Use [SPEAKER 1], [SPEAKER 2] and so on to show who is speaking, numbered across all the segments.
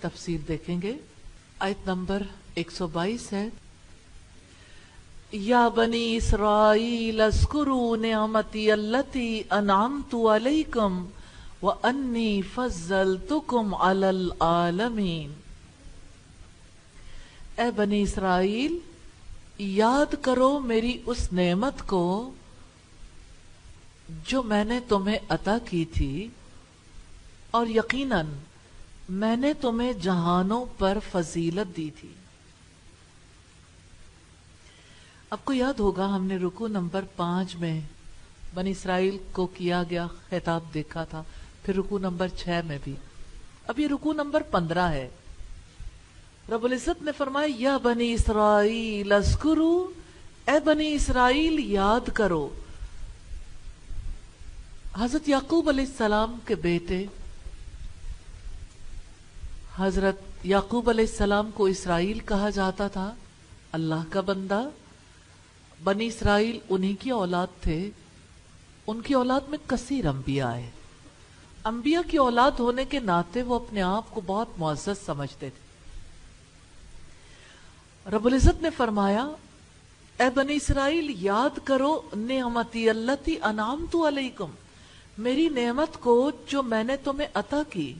[SPEAKER 1] تفسیر دیکھیں گے. آیت نمبر 122 ہے. یا بنی اسرائیل اذکروا نعمتی التی انعمت علیکم وانی فضلتکم علی العالمین. اے بنی اسرائیل، یاد کرو میری اس نعمت کو جو میں نے تمہیں عطا کی تھی، اور یقیناً میں نے تمہیں جہانوں پر فضیلت دی تھی. آپ کو یاد ہوگا ہم نے رکوع نمبر 5 میں بنی اسرائیل کو کیا گیا خطاب دیکھا تھا، پھر رکوع نمبر 6 میں بھی. اب یہ رکوع نمبر 15 ہے. رب العزت نے فرمایا یا بنی اسرائیل اذکروا، اے بنی اسرائیل یاد کرو. حضرت یعقوب علیہ السلام کے بیٹے حضرت یعقوب علیہ السلام کو اسرائیل کہا جاتا تھا، اللہ کا بندہ. بنی اسرائیل انہی کی اولاد تھے. ان کی اولاد میں کثیر انبیاء ہے. انبیاء کی اولاد ہونے کے ناطے وہ اپنے آپ کو بہت معزز سمجھتے تھے. رب العزت نے فرمایا اے بنی اسرائیل یاد کرو نعمتی التی انعمت علیکم، میری نعمت کو جو میں نے تمہیں عطا کی،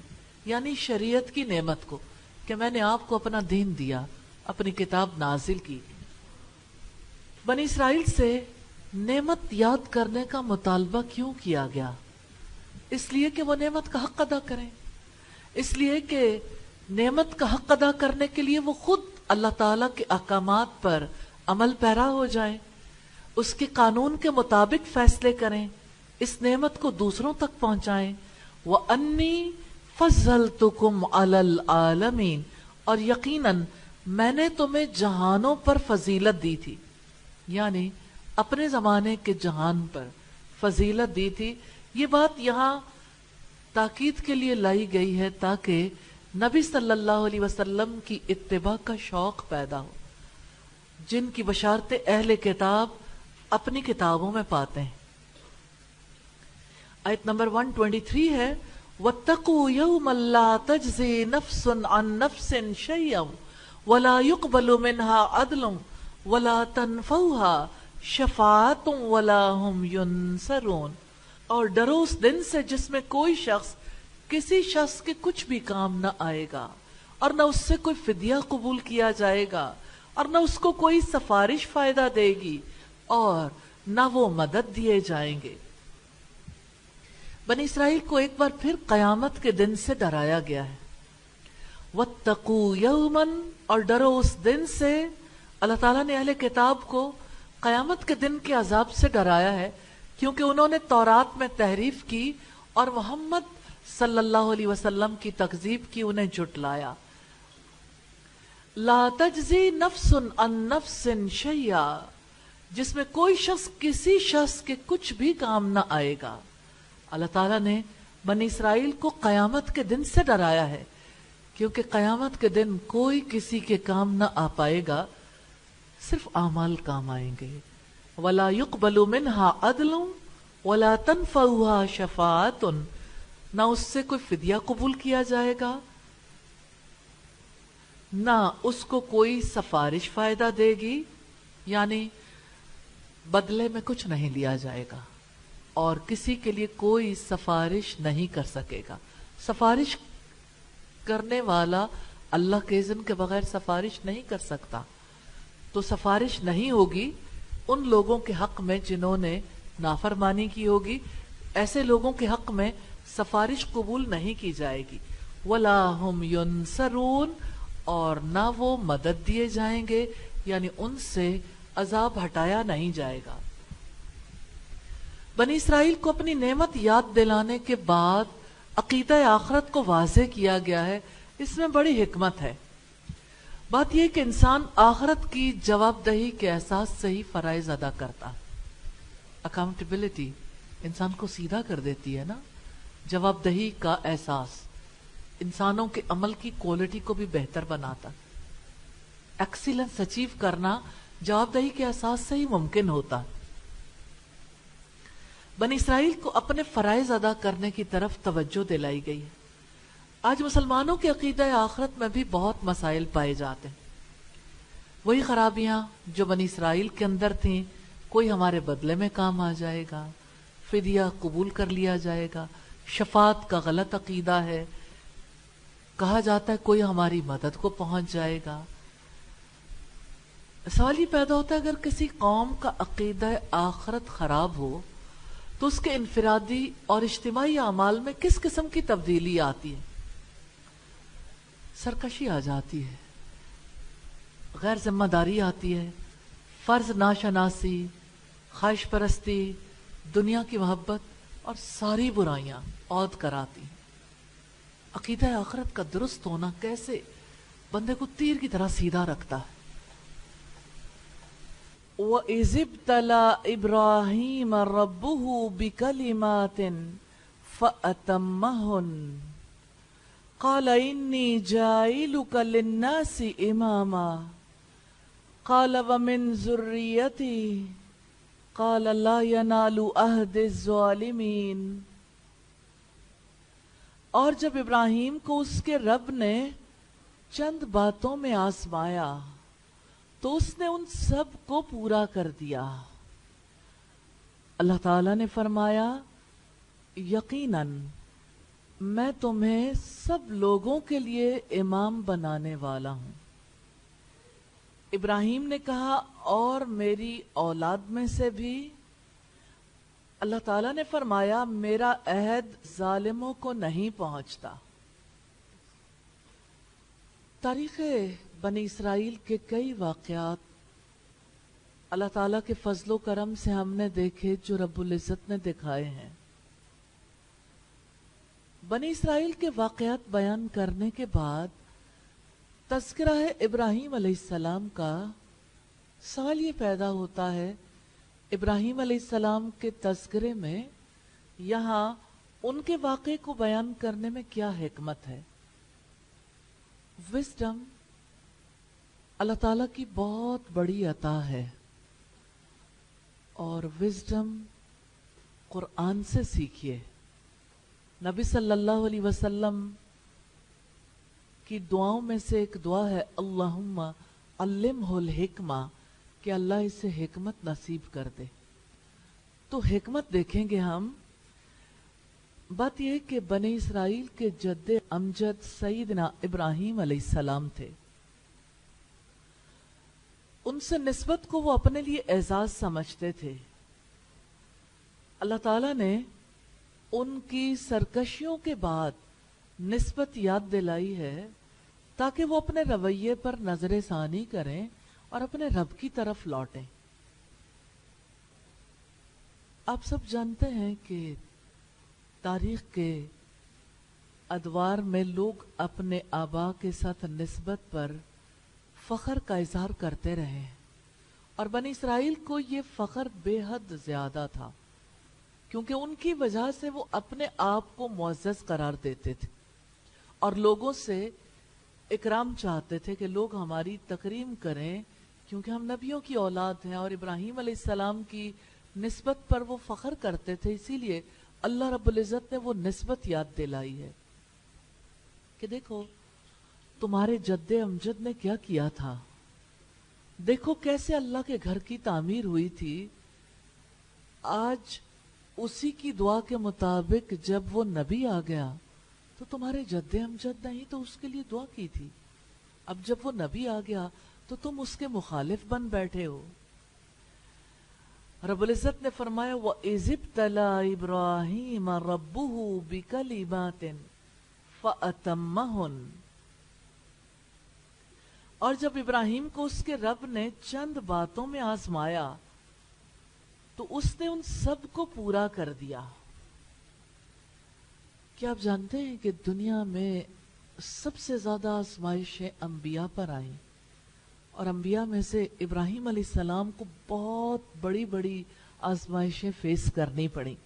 [SPEAKER 1] یعنی شریعت کی نعمت کو، کہ میں نے آپ کو اپنا دین دیا، اپنی کتاب نازل کی. بنی اسرائیل سے نعمت یاد کرنے کا مطالبہ کیوں کیا گیا؟ اس لیے کہ وہ نعمت کا حق ادا کریں، اس لیے کہ نعمت کا حق ادا کرنے کے لیے وہ خود اللہ تعالیٰ کے احکامات پر عمل پیرا ہو جائیں، اس کے قانون کے مطابق فیصلے کریں، اس نعمت کو دوسروں تک پہنچائیں. وَأَنِّي فَضَّلْتُكُمْ عَلَى الْعَالَمِينَ، اور یقیناً میں نے تمہیں جہانوں پر فضیلت دی تھی، یعنی اپنے زمانے کے جہان پر فضیلت دی تھی. یہ بات یہاں تاکید کے لیے لائی گئی ہے تاکہ نبی صلی اللہ علیہ وسلم کی اتباع کا شوق پیدا ہو، جن کی بشارتیں اہل کتاب اپنی کتابوں میں پاتے ہیں. آیت نمبر 123 ہے وَاتَّقُوا يَوْمًا لَا تَجْزِي نَفْسٌ عَن نَفْسٍ شَيْئًا وَلَا يُقْبَلُ مِنْهَا عَدْلٌ وَلَا تَنْفَعُهَا شَفَاعَةٌ وَلَا هُمْ يُنصَرُونَ. اور ڈرو اس دن سے جس میں کوئی شخص کسی شخص کے کچھ بھی کام نہ آئے گا، اور نہ اس سے کوئی فدیہ قبول کیا جائے گا، اور نہ اس کو کوئی سفارش فائدہ دے گی، اور نہ وہ مدد دیے جائیں گے. بنی اسرائیل کو ایک بار پھر قیامت کے دن سے ڈرایا گیا ہے. وَاتَّقُوا يَوْمًا، اور ڈرو اس دن سے. اللہ تعالیٰ نے اہل کتاب کو قیامت کے دن کے عذاب سے ڈرایا ہے کیونکہ انہوں نے تورات میں تحریف کی اور محمد صلی اللہ علیہ وسلم کی تکذیب کی، انہیں جھٹلایا. لا تجزی نفس عن نفس شیئا، جس میں کوئی شخص کسی شخص کے کچھ بھی کام نہ آئے گا. اللہ تعالیٰ نے بنی اسرائیل کو قیامت کے دن سے ڈرایا ہے کیونکہ قیامت کے دن کوئی کسی کے کام نہ آ پائے گا، صرف اعمال کام آئیں گے. وَلَا يُقْبَلُ مِنْهَا عَدْلٌ وَلَا تَنْفَعُهَا شَفَاعَةٌ، نہ اس سے کوئی فدیہ قبول کیا جائے گا، نہ اس کو کوئی سفارش فائدہ دے گی، یعنی بدلے میں کچھ نہیں لیا جائے گا، اور کسی کے لیے کوئی سفارش نہیں کر سکے گا. سفارش کرنے والا اللہ کے اذن کے بغیر سفارش نہیں کر سکتا، تو سفارش نہیں ہوگی ان لوگوں کے حق میں جنہوں نے نافرمانی کی ہوگی. ایسے لوگوں کے حق میں سفارش قبول نہیں کی جائے گی. وَلَا هُمْ يُنصَرُونَ، اور نہ وہ مدد دیے جائیں گے، یعنی ان سے عذاب ہٹایا نہیں جائے گا. بنی اسرائیل کو اپنی نعمت یاد دلانے کے بعد عقیدہ آخرت کو واضح کیا گیا ہے. اس میں بڑی حکمت ہے. بات یہ کہ انسان آخرت کی جواب دہی کے احساس سے ہی فرائض ادا کرتا. اکاؤنٹیبلٹی انسان کو سیدھا کر دیتی ہے نا. جواب دہی کا احساس انسانوں کے عمل کی کوالٹی کو بھی بہتر بناتا. ایکسیلنس اچیو کرنا جواب دہی کے احساس سے ہی ممکن ہوتا. بنی اسرائیل کو اپنے فرائض ادا کرنے کی طرف توجہ دلائی گئی ہے. آج مسلمانوں کے عقیدہ آخرت میں بھی بہت مسائل پائے جاتے ہیں. وہی خرابیاں جو بنی اسرائیل کے اندر تھیں، کوئی ہمارے بدلے میں کام آ جائے گا، فدیہ قبول کر لیا جائے گا. شفاعت کا غلط عقیدہ ہے، کہا جاتا ہے کوئی ہماری مدد کو پہنچ جائے گا. سوال یہ پیدا ہوتا ہے اگر کسی قوم کا عقیدہ آخرت خراب ہو تو اس کے انفرادی اور اجتماعی اعمال میں کس قسم کی تبدیلی آتی ہے؟ سرکشی آ جاتی ہے، غیر ذمہ داری آتی ہے، فرض ناشناسی، خواہش پرستی، دنیا کی محبت اور ساری برائیاں عود کراتی ہیں. عقیدہ آخرت کا درست ہونا کیسے بندے کو تیر کی طرح سیدھا رکھتا ہے. وَإِذِ ابْتَلَى إِبْرَاهِيمَ رَبُّهُ بِكَلِمَاتٍ فَأَتَمَّهُنَّ قَالَ إِنِّي جَاعِلُكَ لِلنَّاسِ إِمَامًا قَالَ وَمِنْ ذُرِّيَّتِي قَالَ لَا يَنَالُ عَهْدِ الظَّالِمِينَ. اور جب ابراہیم کو اس کے رب نے چند باتوں میں آزمایا تو اس نے ان سب کو پورا کر دیا. اللہ تعالیٰ نے فرمایا یقیناً میں تمہیں سب لوگوں کے لیے امام بنانے والا ہوں. ابراہیم نے کہا اور میری اولاد میں سے بھی. اللہ تعالیٰ نے فرمایا میرا عہد ظالموں کو نہیں پہنچتا. تاریخ بنی اسرائیل کے کئی واقعات اللہ تعالیٰ کے فضل و کرم سے ہم نے دیکھے جو رب العزت نے دکھائے ہیں. بنی اسرائیل کے واقعات بیان کرنے کے بعد تذکرہ ہے ابراہیم علیہ السلام کا. سوال یہ پیدا ہوتا ہے ابراہیم علیہ السلام کے تذکرے میں یہاں ان کے واقعے کو بیان کرنے میں کیا حکمت ہے؟ وزڈم اللہ تعالیٰ کی بہت بڑی عطا ہے اور وزڈم قرآن سے سیکھیے. نبی صلی اللہ علیہ وسلم کی دعاؤں میں سے ایک دعا ہے اللہم علمہ الحکمہ، کہ اللہ اسے حکمت نصیب کر دے. تو حکمت دیکھیں گے ہم. بات یہ کہ بنی اسرائیل کے جد امجد سیدنا ابراہیم علیہ السلام تھے. ان سے نسبت کو وہ اپنے لیے اعزاز سمجھتے تھے. اللہ تعالیٰ نے ان کی سرکشیوں کے بعد نسبت یاد دلائی ہے تاکہ وہ اپنے رویے پر نظر ثانی کریں اور اپنے رب کی طرف لوٹیں. آپ سب جانتے ہیں کہ تاریخ کے ادوار میں لوگ اپنے آبا کے ساتھ نسبت پر فخر کا اظہار کرتے رہے ہیں اور بنی اسرائیل کو یہ فخر بے حد زیادہ تھا کیونکہ ان کی وجہ سے وہ اپنے آپ کو معزز قرار دیتے تھے اور لوگوں سے اکرام چاہتے تھے کہ لوگ ہماری تکریم کریں کیونکہ ہم نبیوں کی اولاد ہیں. اور ابراہیم علیہ السلام کی نسبت پر وہ فخر کرتے تھے. اسی لیے اللہ رب العزت نے وہ نسبت یاد دلائی ہے کہ دیکھو تمہارے جد امجد نے کیا کیا تھا، دیکھو کیسے اللہ کے گھر کی تعمیر ہوئی تھی. آج اسی کی دعا کے مطابق جب وہ نبی آ گیا تو تمہارے جد امجد نے ہی تو اس کے لیے دعا کی تھی. اب جب وہ نبی آ گیا تو تم اس کے مخالف بن بیٹھے ہو. رب العزت نے فرمایا وَإِذِ ابْتَلَى إِبْرَاهِيمَ رَبُّهُ بِكَلِمَاتٍ فَأَتَمَّهُنَّ. اور جب ابراہیم کو اس کے رب نے چند باتوں میں آزمایا تو اس نے ان سب کو پورا کر دیا. کیا آپ جانتے ہیں کہ دنیا میں سب سے زیادہ آزمائشیں انبیاء پر آئیں اور انبیاء میں سے ابراہیم علیہ السلام کو بہت بڑی بڑی آزمائشیں فیس کرنی پڑیں.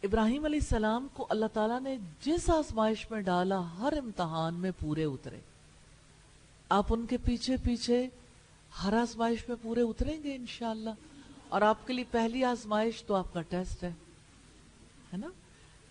[SPEAKER 1] ابراہیم علیہ السلام کو اللہ تعالیٰ نے جس آزمائش میں ڈالا ہر امتحان میں پورے اترے. آپ ان کے پیچھے پیچھے ہر آزمائش میں پورے اتریں گے انشاءاللہ. اور آپ کے لیے پہلی آزمائش تو آپ کا ٹیسٹ ہے نا.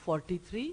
[SPEAKER 1] 43।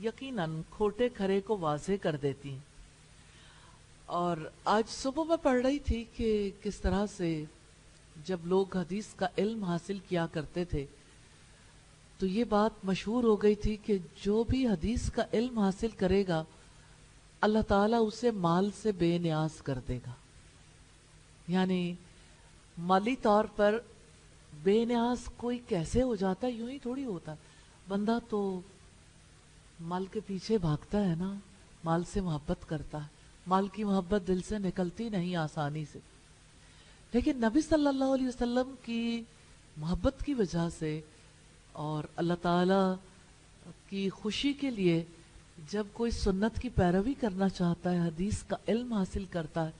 [SPEAKER 1] یقیناً کھوٹے کھرے کو واضح کر دیتی ہیں. اور آج صبح میں پڑھ رہی تھی کہ کس طرح سے جب لوگ حدیث کا علم حاصل کیا کرتے تھے تو یہ بات مشہور ہو گئی تھی کہ جو بھی حدیث کا علم حاصل کرے گا اللہ تعالیٰ اسے مال سے بے نیاز کر دے گا. یعنی مالی طور پر بے نیاز کوئی کیسے ہو جاتا ہے؟ یوں ہی تھوڑی ہوتا ہے. بندہ تو مال کے پیچھے بھاگتا ہے نا، مال سے محبت کرتا ہے، مال کی محبت دل سے نکلتی نہیں آسانی سے. لیکن نبی صلی اللہ علیہ وسلم کی محبت کی وجہ سے اور اللہ تعالیٰ کی خوشی کے لیے جب کوئی سنت کی پیروی کرنا چاہتا ہے، حدیث کا علم حاصل کرتا ہے،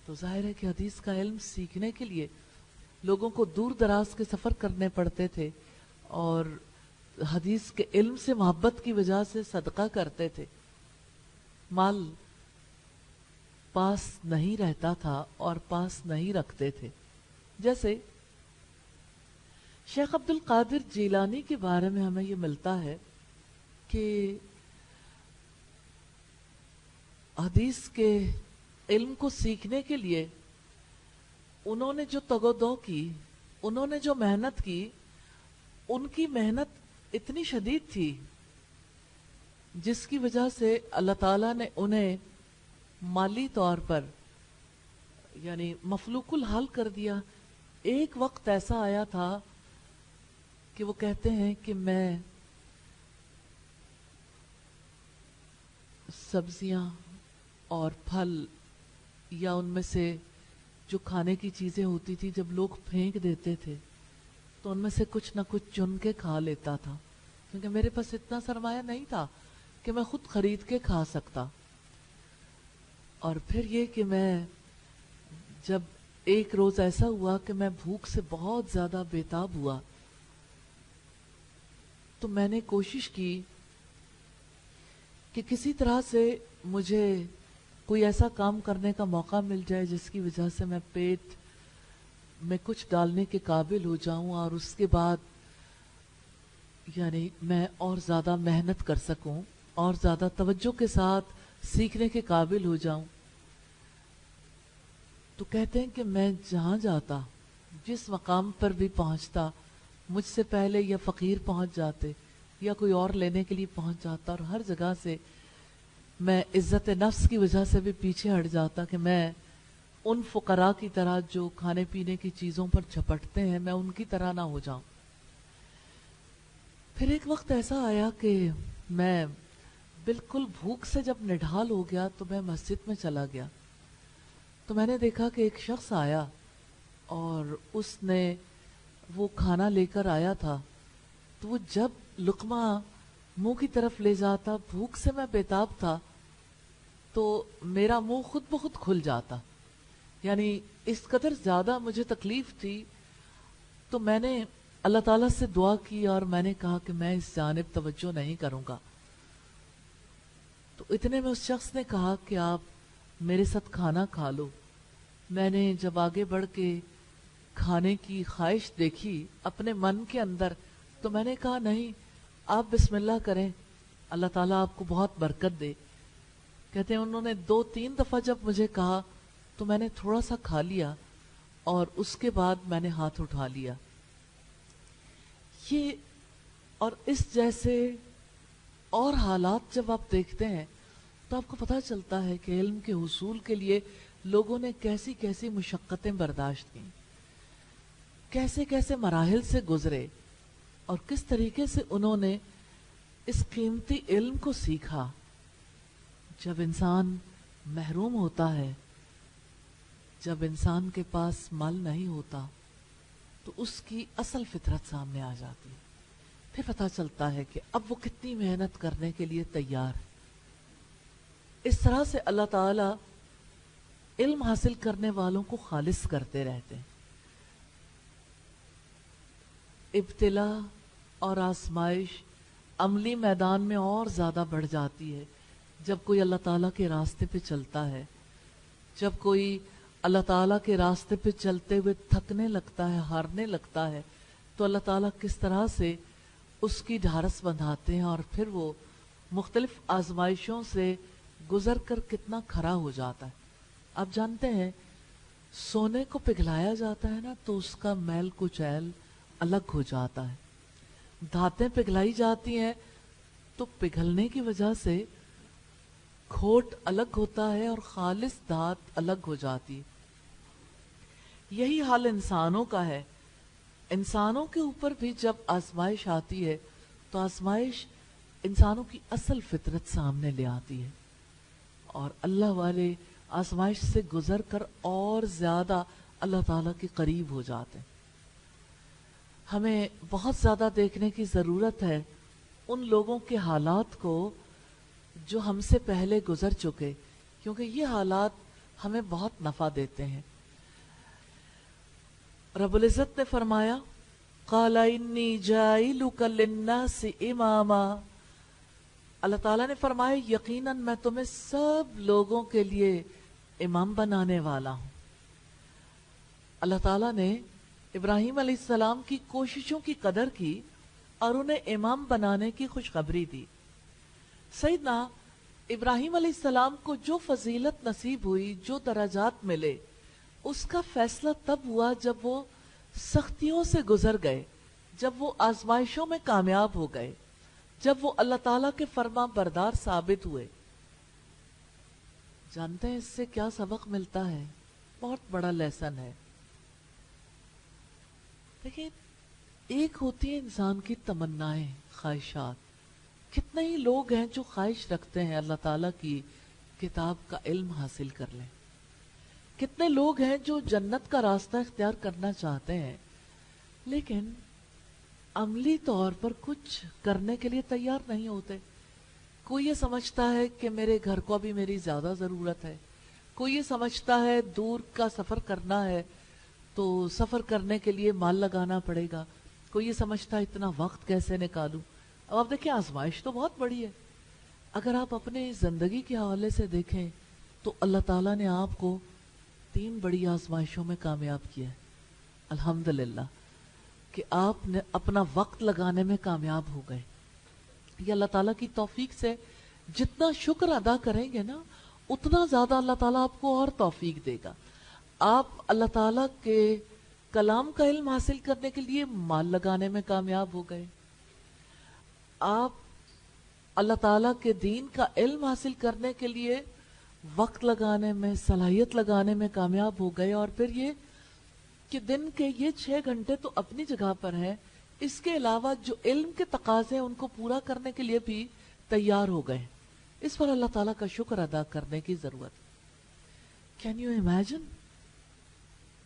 [SPEAKER 1] تو ظاہر ہے کہ حدیث کا علم سیکھنے کے لیے لوگوں کو دور دراز کے سفر کرنے پڑتے تھے اور حدیث کے علم سے محبت کی وجہ سے صدقہ کرتے تھے. مال پاس نہیں رہتا تھا اور پاس نہیں رکھتے تھے. جیسے شیخ عبد القادر جیلانی کے بارے میں ہمیں یہ ملتا ہے کہ حدیث کے علم کو سیکھنے کے لیے انہوں نے جو تگ و دو کی، انہوں نے جو محنت کی، ان کی محنت اتنی شدید تھی جس کی وجہ سے اللہ تعالیٰ نے انہیں مالی طور پر یعنی مفلوق الحال کر دیا. ایک وقت ایسا آیا تھا کہ وہ کہتے ہیں کہ میں سبزیاں اور پھل یا ان میں سے جو کھانے کی چیزیں ہوتی تھی جب لوگ پھینک دیتے تھے تو ان میں سے کچھ نہ کچھ چن کے کھا لیتا تھا، کیونکہ میرے پاس اتنا سرمایہ نہیں تھا کہ میں خود خرید کے کھا سکتا. اور پھر یہ کہ میں جب ایک روز ایسا ہوا کہ میں بھوک سے بہت زیادہ بیتاب ہوا تو میں نے کوشش کی کہ کسی طرح سے مجھے کوئی ایسا کام کرنے کا موقع مل جائے جس کی وجہ سے میں پیٹ میں کچھ ڈالنے کے قابل ہو جاؤں اور اس کے بعد یعنی میں اور زیادہ محنت کر سکوں اور زیادہ توجہ کے ساتھ سیکھنے کے قابل ہو جاؤں. تو کہتے ہیں کہ میں جہاں جاتا، جس مقام پر بھی پہنچتا، مجھ سے پہلے یا فقیر پہنچ جاتے یا کوئی اور لینے کے لیے پہنچ جاتا، اور ہر جگہ سے میں عزت نفس کی وجہ سے بھی پیچھے ہٹ جاتا کہ میں ان فقراء کی طرح جو کھانے پینے کی چیزوں پر جھپٹتے ہیں میں ان کی طرح نہ ہو جاؤں. پھر ایک وقت ایسا آیا کہ میں بالکل بھوک سے جب نڈھال ہو گیا تو میں مسجد میں چلا گیا تو میں نے دیکھا کہ ایک شخص آیا اور اس نے وہ کھانا لے کر آیا تھا. تو وہ جب لقمہ منہ کی طرف لے جاتا، بھوک سے میں بیتاب تھا تو میرا منہ خود بخود کھل جاتا، یعنی اس قدر زیادہ مجھے تکلیف تھی. تو میں نے اللہ تعالیٰ سے دعا کی اور میں نے کہا کہ میں اس جانب توجہ نہیں کروں گا. تو اتنے میں اس شخص نے کہا کہ آپ میرے ساتھ کھانا کھا لو. میں نے جب آگے بڑھ کے کھانے کی خواہش دیکھی اپنے من کے اندر تو میں نے کہا نہیں، آپ بسم اللہ کریں، اللہ تعالیٰ آپ کو بہت برکت دے. کہتے ہیں انہوں نے 2-3 دفعہ جب مجھے کہا تو میں نے تھوڑا سا کھا لیا اور اس کے بعد میں نے ہاتھ اٹھا لیا. یہ اور اس جیسے اور حالات جب آپ دیکھتے ہیں تو آپ کو پتہ چلتا ہے کہ علم کے حصول کے لیے لوگوں نے کیسی کیسی مشقتیں برداشت کی، کیسے کیسے مراحل سے گزرے اور کس طریقے سے انہوں نے اس قیمتی علم کو سیکھا. جب انسان محروم ہوتا ہے، جب انسان کے پاس مال نہیں ہوتا تو اس کی اصل فطرت سامنے آ جاتی ہے. پھر پتہ چلتا ہے کہ اب وہ کتنی محنت کرنے کے لیے تیار ہے. اس طرح سے اللہ تعالی علم حاصل کرنے والوں کو خالص کرتے رہتے ہیں. ابتلا اور آزمائش عملی میدان میں اور زیادہ بڑھ جاتی ہے جب کوئی اللہ تعالیٰ کے راستے پہ چلتا ہے. جب کوئی اللہ تعالیٰ کے راستے پہ چلتے ہوئے تھکنے لگتا ہے، ہارنے لگتا ہے، تو اللہ تعالیٰ کس طرح سے اس کی ڈھارس بندھاتے ہیں اور پھر وہ مختلف آزمائشوں سے گزر کر کتنا کھرا ہو جاتا ہے. آپ جانتے ہیں سونے کو پگھلایا جاتا ہے نا تو اس کا میل کچیل الگ ہو جاتا ہے. دھاتیں پگھلائی جاتی ہیں تو پگھلنے کی وجہ سے کھوٹ الگ ہوتا ہے اور خالص دھات الگ ہو جاتی ہے. یہی حال انسانوں کا ہے. انسانوں کے اوپر بھی جب آزمائش آتی ہے تو آزمائش انسانوں کی اصل فطرت سامنے لے آتی ہے اور اللہ والے آزمائش سے گزر کر اور زیادہ اللہ تعالیٰ کے قریب ہو جاتے ہیں. ہمیں بہت زیادہ دیکھنے کی ضرورت ہے ان لوگوں کے حالات کو جو ہم سے پہلے گزر چکے، کیونکہ یہ حالات ہمیں بہت نفع دیتے ہیں. رب العزت نے فرمایا قَالَ إِنِّي جَاعِلُكَ لِلنَّاسِ إِمَامًا، اللہ تعالیٰ نے فرمایا یقیناً میں تمہیں سب لوگوں کے لیے امام بنانے والا ہوں. اللہ تعالیٰ نے ابراہیم علیہ السلام کی کوششوں کی قدر کی اور انہیں امام بنانے کی خوشخبری دی. سیدنا ابراہیم علیہ السلام کو جو فضیلت نصیب ہوئی، جو درجات ملے، اس کا فیصلہ تب ہوا جب وہ سختیوں سے گزر گئے، جب وہ آزمائشوں میں کامیاب ہو گئے، جب وہ اللہ تعالیٰ کے فرما بردار ثابت ہوئے. جانتے ہیں اس سے کیا سبق ملتا ہے؟ بہت بڑا لیسن ہے. دیکھیں، ایک ہوتی ہے انسان کی تمنائیں، خواہشات. کتنے ہی لوگ ہیں جو خواہش رکھتے ہیں اللہ تعالیٰ کی کتاب کا علم حاصل کر لیں. کتنے لوگ ہیں جو جنت کا راستہ اختیار کرنا چاہتے ہیں لیکن عملی طور پر کچھ کرنے کے لیے تیار نہیں ہوتے. کوئی یہ سمجھتا ہے کہ میرے گھر کو ابھی میری زیادہ ضرورت ہے، کوئی یہ سمجھتا ہے دور کا سفر کرنا ہے تو سفر کرنے کے لیے مال لگانا پڑے گا، کوئی یہ سمجھتا ہے اتنا وقت کیسے نکالوں. اب آپ دیکھیں آزمائش تو بہت بڑی ہے. اگر آپ اپنے زندگی کے حوالے سے دیکھیں تو اللہ تعالیٰ نے آپ کو 3 بڑی آزمائشوں میں کامیاب کیا ہے. الحمدللہ کہ آپ نے اپنا وقت لگانے میں کامیاب ہو گئے. یہ اللہ تعالیٰ کی توفیق سے جتنا شکر ادا کریں گے نا اتنا زیادہ اللہ تعالیٰ آپ کو اور توفیق دے گا. آپ اللہ تعالیٰ کے کلام کا علم حاصل کرنے کے لیے مال لگانے میں کامیاب ہو گئے، آپ اللہ تعالیٰ کے دین کا علم حاصل کرنے کے لیے وقت لگانے میں، صلاحیت لگانے میں کامیاب ہو گئے، اور پھر یہ کہ دن کے یہ 6 گھنٹے تو اپنی جگہ پر ہیں، اس کے علاوہ جو علم کے تقاضے ہیں ان کو پورا کرنے کے لیے بھی تیار ہو گئے. اس پر اللہ تعالیٰ کا شکر ادا کرنے کی ضرورت. کین یو امیجن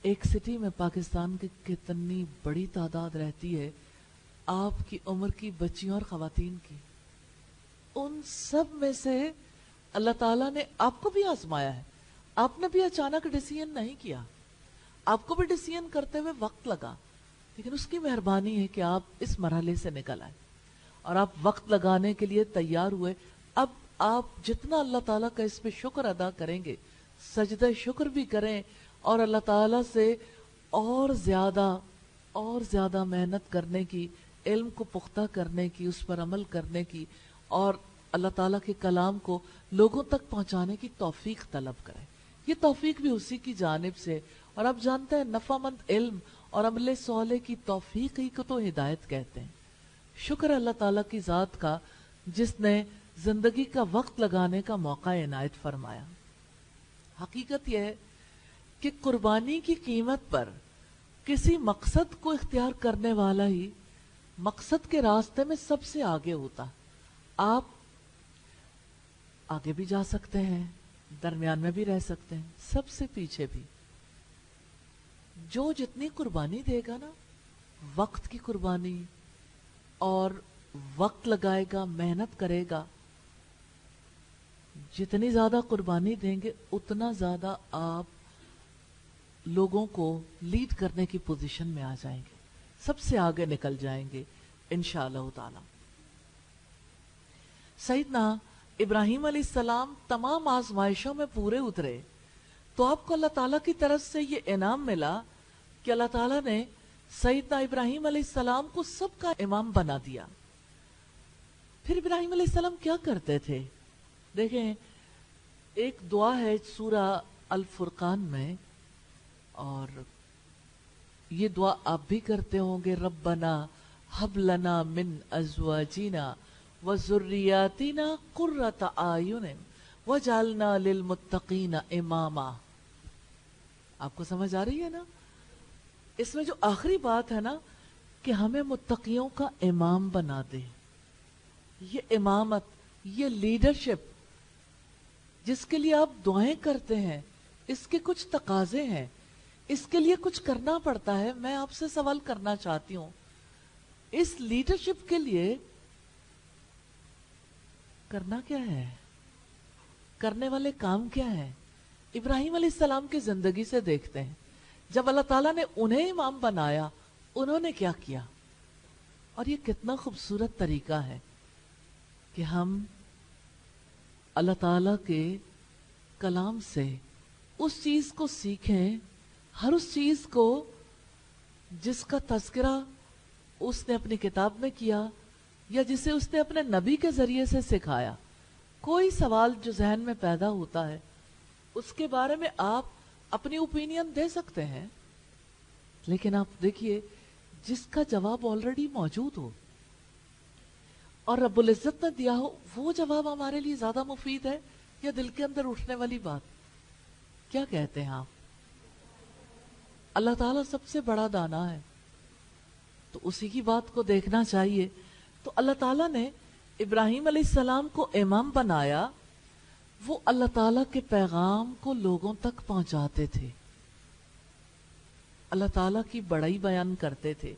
[SPEAKER 1] ایک سٹی میں پاکستان کی کتنی بڑی تعداد رہتی ہے آپ کی عمر کی بچیوں اور خواتین کی. ان سب میں سے اللہ تعالیٰ نے آپ کو بھی آزمایا ہے. آپ نے بھی اچانک ڈیسیژن نہیں کیا، آپ کو بھی ڈیسیژن کرتے ہوئے وقت لگا، لیکن اس کی مہربانی ہے کہ آپ اس مرحلے سے نکل آئے اور آپ وقت لگانے کے لیے تیار ہوئے. اب آپ جتنا اللہ تعالیٰ کا اس پہ شکر ادا کریں گے، سجدہ شکر بھی کریں اور اللہ تعالیٰ سے اور زیادہ محنت کرنے کی، علم کو پختہ کرنے کی، اس پر عمل کرنے کی اور اللہ تعالیٰ کے کلام کو لوگوں تک پہنچانے کی توفیق طلب کریں. یہ توفیق بھی اسی کی جانب سے. اور آپ جانتے ہیں نفع مند علم اور عمل صالح کی توفیق ہی کو تو ہدایت کہتے ہیں. شکر اللہ تعالیٰ کی ذات کا جس نے زندگی کا وقت لگانے کا موقع عنایت فرمایا. حقیقت یہ ہے کہ قربانی کی قیمت پر کسی مقصد کو اختیار کرنے والا ہی مقصد کے راستے میں سب سے آگے ہوتا. آپ آگے بھی جا سکتے ہیں، درمیان میں بھی رہ سکتے ہیں، سب سے پیچھے بھی. جو جتنی قربانی دے گا نا، وقت کی قربانی، اور وقت لگائے گا، محنت کرے گا، جتنی زیادہ قربانی دیں گے اتنا زیادہ آپ لوگوں کو لیڈ کرنے کی پوزیشن میں آ جائیں گے، سب سے آگے نکل جائیں گے انشاءاللہ تعالی. سیدنا ابراہیم علیہ السلام تمام آزمائشوں میں پورے اترے تو آپ کو اللہ تعالیٰ کی طرف سے یہ انعام ملا کہ اللہ تعالیٰ نے سیدنا ابراہیم علیہ السلام کو سب کا امام بنا دیا. پھر ابراہیم علیہ السلام کیا کرتے تھے؟ دیکھیں ایک دعا ہے سورہ الفرقان میں، اور یہ دعا آپ بھی کرتے ہوں گے، ربنا ہب لنا من ازواجنا وذریاتنا قرۃ اعین وجعلنا للمتقین اماما۔ آپ کو سمجھ آ رہی ہے نا؟ اس میں جو آخری بات ہے نا کہ ہمیں متقیوں کا امام بنا دے، یہ امامت، یہ لیڈرشپ جس کے لیے آپ دعائیں کرتے ہیں، اس کے کچھ تقاضے ہیں، اس کے لیے کچھ کرنا پڑتا ہے۔ میں آپ سے سوال کرنا چاہتی ہوں، اس لیڈرشپ کے لیے کرنا کیا ہے؟ کرنے والے کام کیا ہے؟ ابراہیم علیہ السلام کی زندگی سے دیکھتے ہیں، جب اللہ تعالیٰ نے انہیں امام بنایا انہوں نے کیا کیا؟ اور یہ کتنا خوبصورت طریقہ ہے کہ ہم اللہ تعالیٰ کے کلام سے اس چیز کو سیکھیں، ہر اس چیز کو جس کا تذکرہ اس نے اپنی کتاب میں کیا یا جسے اس نے اپنے نبی کے ذریعے سے سکھایا۔ کوئی سوال جو ذہن میں پیدا ہوتا ہے اس کے بارے میں آپ اپنی اوپینین دے سکتے ہیں، لیکن آپ دیکھیے جس کا جواب آلریڈی موجود ہو اور رب العزت نے دیا ہو، وہ جواب ہمارے لیے زیادہ مفید ہے یا دل کے اندر اٹھنے والی بات؟ کیا کہتے ہیں آپ؟ اللہ تعالیٰ سب سے بڑا دانا ہے، تو اسی کی بات کو دیکھنا چاہیے۔ تو اللہ تعالیٰ نے ابراہیم علیہ السلام کو امام بنایا، وہ اللہ تعالیٰ کے پیغام کو لوگوں تک پہنچاتے تھے، اللہ تعالیٰ کی بڑائی بیان کرتے تھے،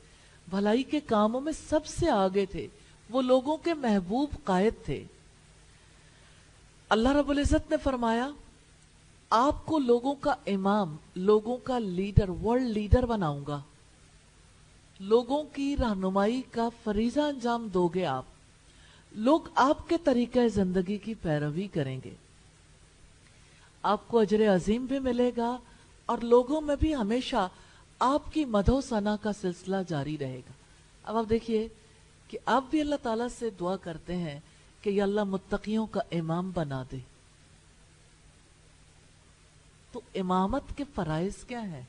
[SPEAKER 1] بھلائی کے کاموں میں سب سے آگے تھے، وہ لوگوں کے محبوب قائد تھے۔ اللہ رب العزت نے فرمایا آپ کو لوگوں کا امام، لوگوں کا لیڈر، ورلڈ لیڈر بناؤں گا، لوگوں کی رہنمائی کا فریضہ انجام دو گے آپ، لوگ آپ کے طریقہ زندگی کی پیروی کریں گے، آپ کو اجر عظیم بھی ملے گا اور لوگوں میں بھی ہمیشہ آپ کی مدح و ثنا کا سلسلہ جاری رہے گا۔ اب آپ دیکھیے کہ آپ بھی اللہ تعالیٰ سے دعا کرتے ہیں کہ یا اللہ متقیوں کا امام بنا دے، تو امامت کے فرائض کیا ہیں؟